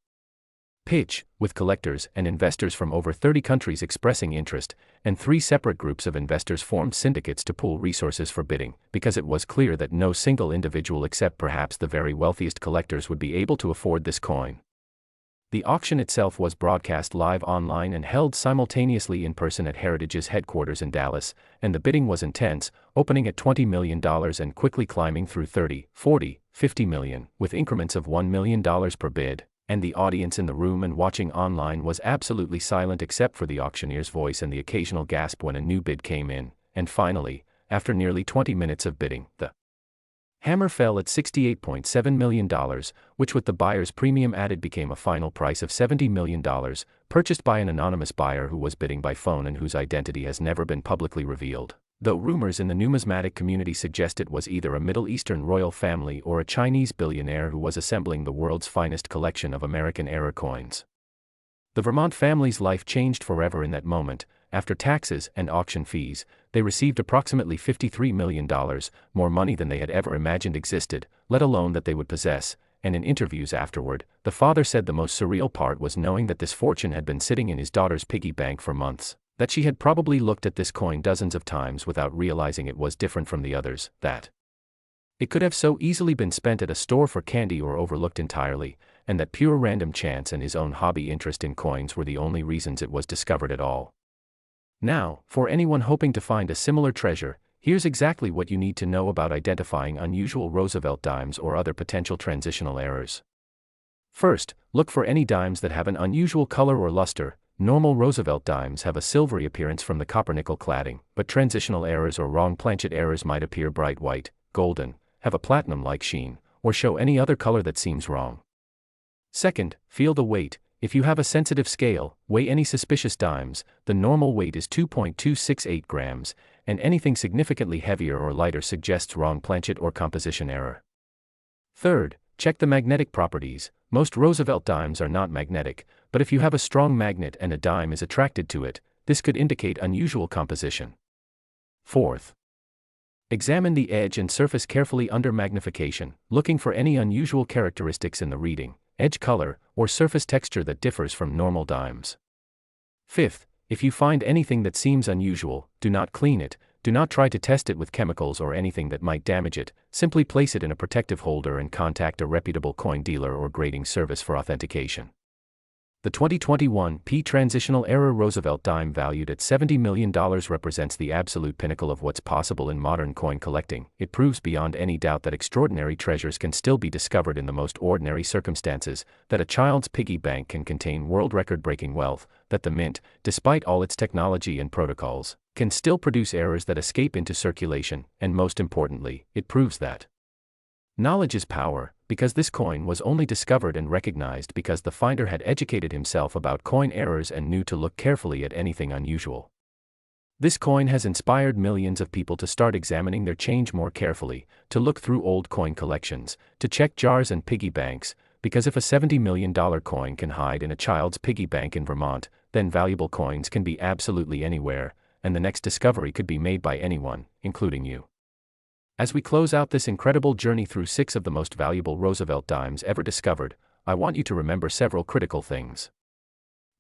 pitch, with collectors and investors from over 30 countries expressing interest, and 3 separate groups of investors formed syndicates to pool resources for bidding, because it was clear that no single individual except perhaps the very wealthiest collectors would be able to afford this coin. The auction itself was broadcast live online and held simultaneously in person at Heritage's headquarters in Dallas, and the bidding was intense, opening at $20 million and quickly climbing through $30, $40, $50 million, with increments of $1 million per bid. And the audience in the room and watching online was absolutely silent except for the auctioneer's voice and the occasional gasp when a new bid came in, and finally, after nearly 20 minutes of bidding, the hammer fell at $68.7 million, which with the buyer's premium added became a final price of $70 million, purchased by an anonymous buyer who was bidding by phone and whose identity has never been publicly revealed, though rumors in the numismatic community suggest it was either a Middle Eastern royal family or a Chinese billionaire who was assembling the world's finest collection of American era coins. The Vermont family's life changed forever in that moment. After taxes and auction fees, they received approximately $53 million, more money than they had ever imagined existed, let alone that they would possess, and in interviews afterward, the father said the most surreal part was knowing that this fortune had been sitting in his daughter's piggy bank for months. That she had probably looked at this coin dozens of times without realizing it was different from the others, that it could have so easily been spent at a store for candy or overlooked entirely, and that pure random chance and his own hobby interest in coins were the only reasons it was discovered at all. Now, for anyone hoping to find a similar treasure, here's exactly what you need to know about identifying unusual Roosevelt dimes or other potential transitional errors. First, look for any dimes that have an unusual color or luster. Normal Roosevelt dimes have a silvery appearance from the copper-nickel cladding, but transitional errors or wrong planchet errors might appear bright white, golden, have a platinum-like sheen, or show any other color that seems wrong. Second, feel the weight. If you have a sensitive scale, weigh any suspicious dimes. The normal weight is 2.268 grams, and anything significantly heavier or lighter suggests wrong planchet or composition error. Third, check the magnetic properties. Most Roosevelt dimes are not magnetic, but if you have a strong magnet and a dime is attracted to it, this could indicate unusual composition. Fourth, examine the edge and surface carefully under magnification, looking for any unusual characteristics in the reading, edge color, or surface texture that differs from normal dimes. Fifth, if you find anything that seems unusual, do not clean it. Do not try to test it with chemicals or anything that might damage it. Simply place it in a protective holder and contact a reputable coin dealer or grading service for authentication. The 2021 Transitional Error Roosevelt Dime, valued at $70 million, represents the absolute pinnacle of what's possible in modern coin collecting. It proves beyond any doubt that extraordinary treasures can still be discovered in the most ordinary circumstances, that a child's piggy bank can contain world record-breaking wealth, that the mint, despite all its technology and protocols, can still produce errors that escape into circulation, and most importantly, it proves that knowledge is power, because this coin was only discovered and recognized because the finder had educated himself about coin errors and knew to look carefully at anything unusual. This coin has inspired millions of people to start examining their change more carefully, to look through old coin collections, to check jars and piggy banks, because if a $70 million coin can hide in a child's piggy bank in Vermont, then valuable coins can be absolutely anywhere, and the next discovery could be made by anyone, including you. As we close out this incredible journey through 6 of the most valuable Roosevelt dimes ever discovered, I want you to remember several critical things.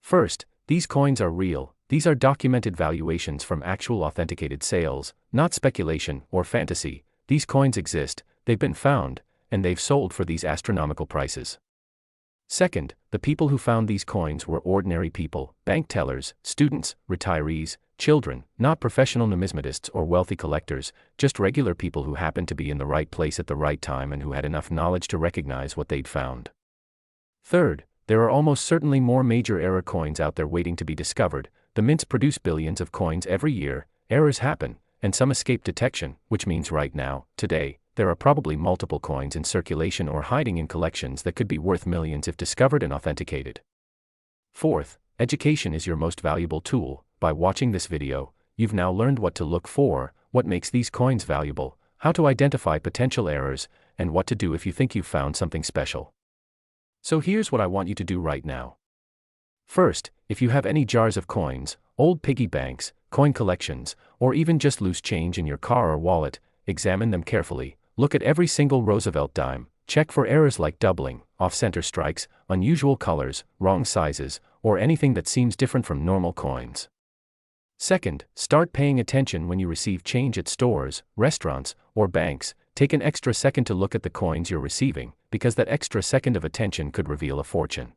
First, these coins are real. These are documented valuations from actual authenticated sales, not speculation or fantasy. These coins exist, they've been found, and they've sold for these astronomical prices. Second, the people who found these coins were ordinary people, bank tellers, students, retirees, children, not professional numismatists or wealthy collectors, just regular people who happened to be in the right place at the right time and who had enough knowledge to recognize what they'd found. Third, there are almost certainly more major error coins out there waiting to be discovered. The mints produce billions of coins every year, errors happen, and some escape detection, which means right now, today, there are probably multiple coins in circulation or hiding in collections that could be worth millions if discovered and authenticated. Fourth, education is your most valuable tool. By watching this video, you've now learned what to look for, what makes these coins valuable, how to identify potential errors, and what to do if you think you've found something special. So here's what I want you to do right now. First, if you have any jars of coins, old piggy banks, coin collections, or even just loose change in your car or wallet, examine them carefully. Look at every single Roosevelt dime, check for errors like doubling, off-center strikes, unusual colors, wrong sizes, or anything that seems different from normal coins. Second, start paying attention when you receive change at stores, restaurants, or banks. Take an extra second to look at the coins you're receiving, because that extra second of attention could reveal a fortune.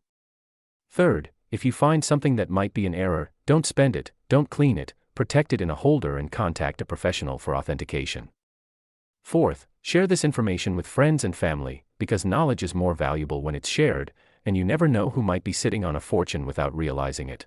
Third, if you find something that might be an error, don't spend it, don't clean it, protect it in a holder and contact a professional for authentication. Fourth, share this information with friends and family, because knowledge is more valuable when it's shared, and you never know who might be sitting on a fortune without realizing it.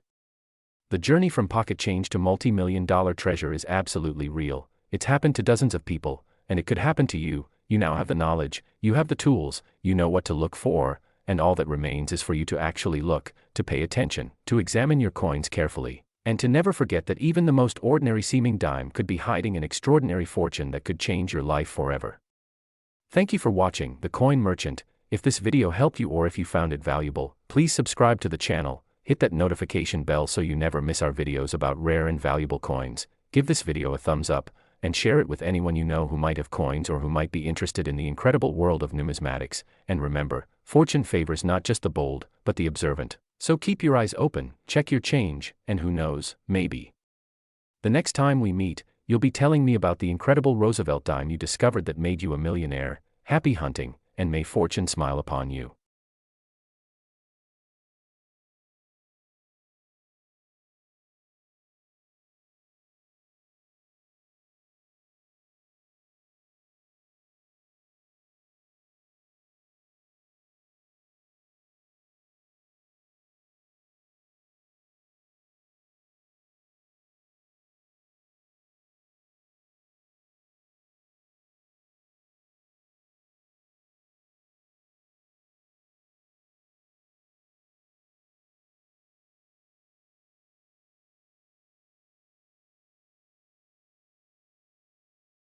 The journey from pocket change to multi-million-dollar treasure is absolutely real. It's happened to dozens of people, and it could happen to you. You now have the knowledge, you have the tools, you know what to look for, and all that remains is for you to actually look, to pay attention, to examine your coins carefully, and to never forget that even the most ordinary-seeming dime could be hiding an extraordinary fortune that could change your life forever. Thank you for watching The Coin Merchant. If this video helped you or if you found it valuable, please subscribe to the channel, hit that notification bell so you never miss our videos about rare and valuable coins, give this video a thumbs up, and share it with anyone you know who might have coins or who might be interested in the incredible world of numismatics. And remember, fortune favors not just the bold, but the observant. So keep your eyes open, check your change, and who knows, maybe The next time we meet, you'll be telling me about the incredible Roosevelt dime you discovered that made you a millionaire. Happy hunting, and may fortune smile upon you.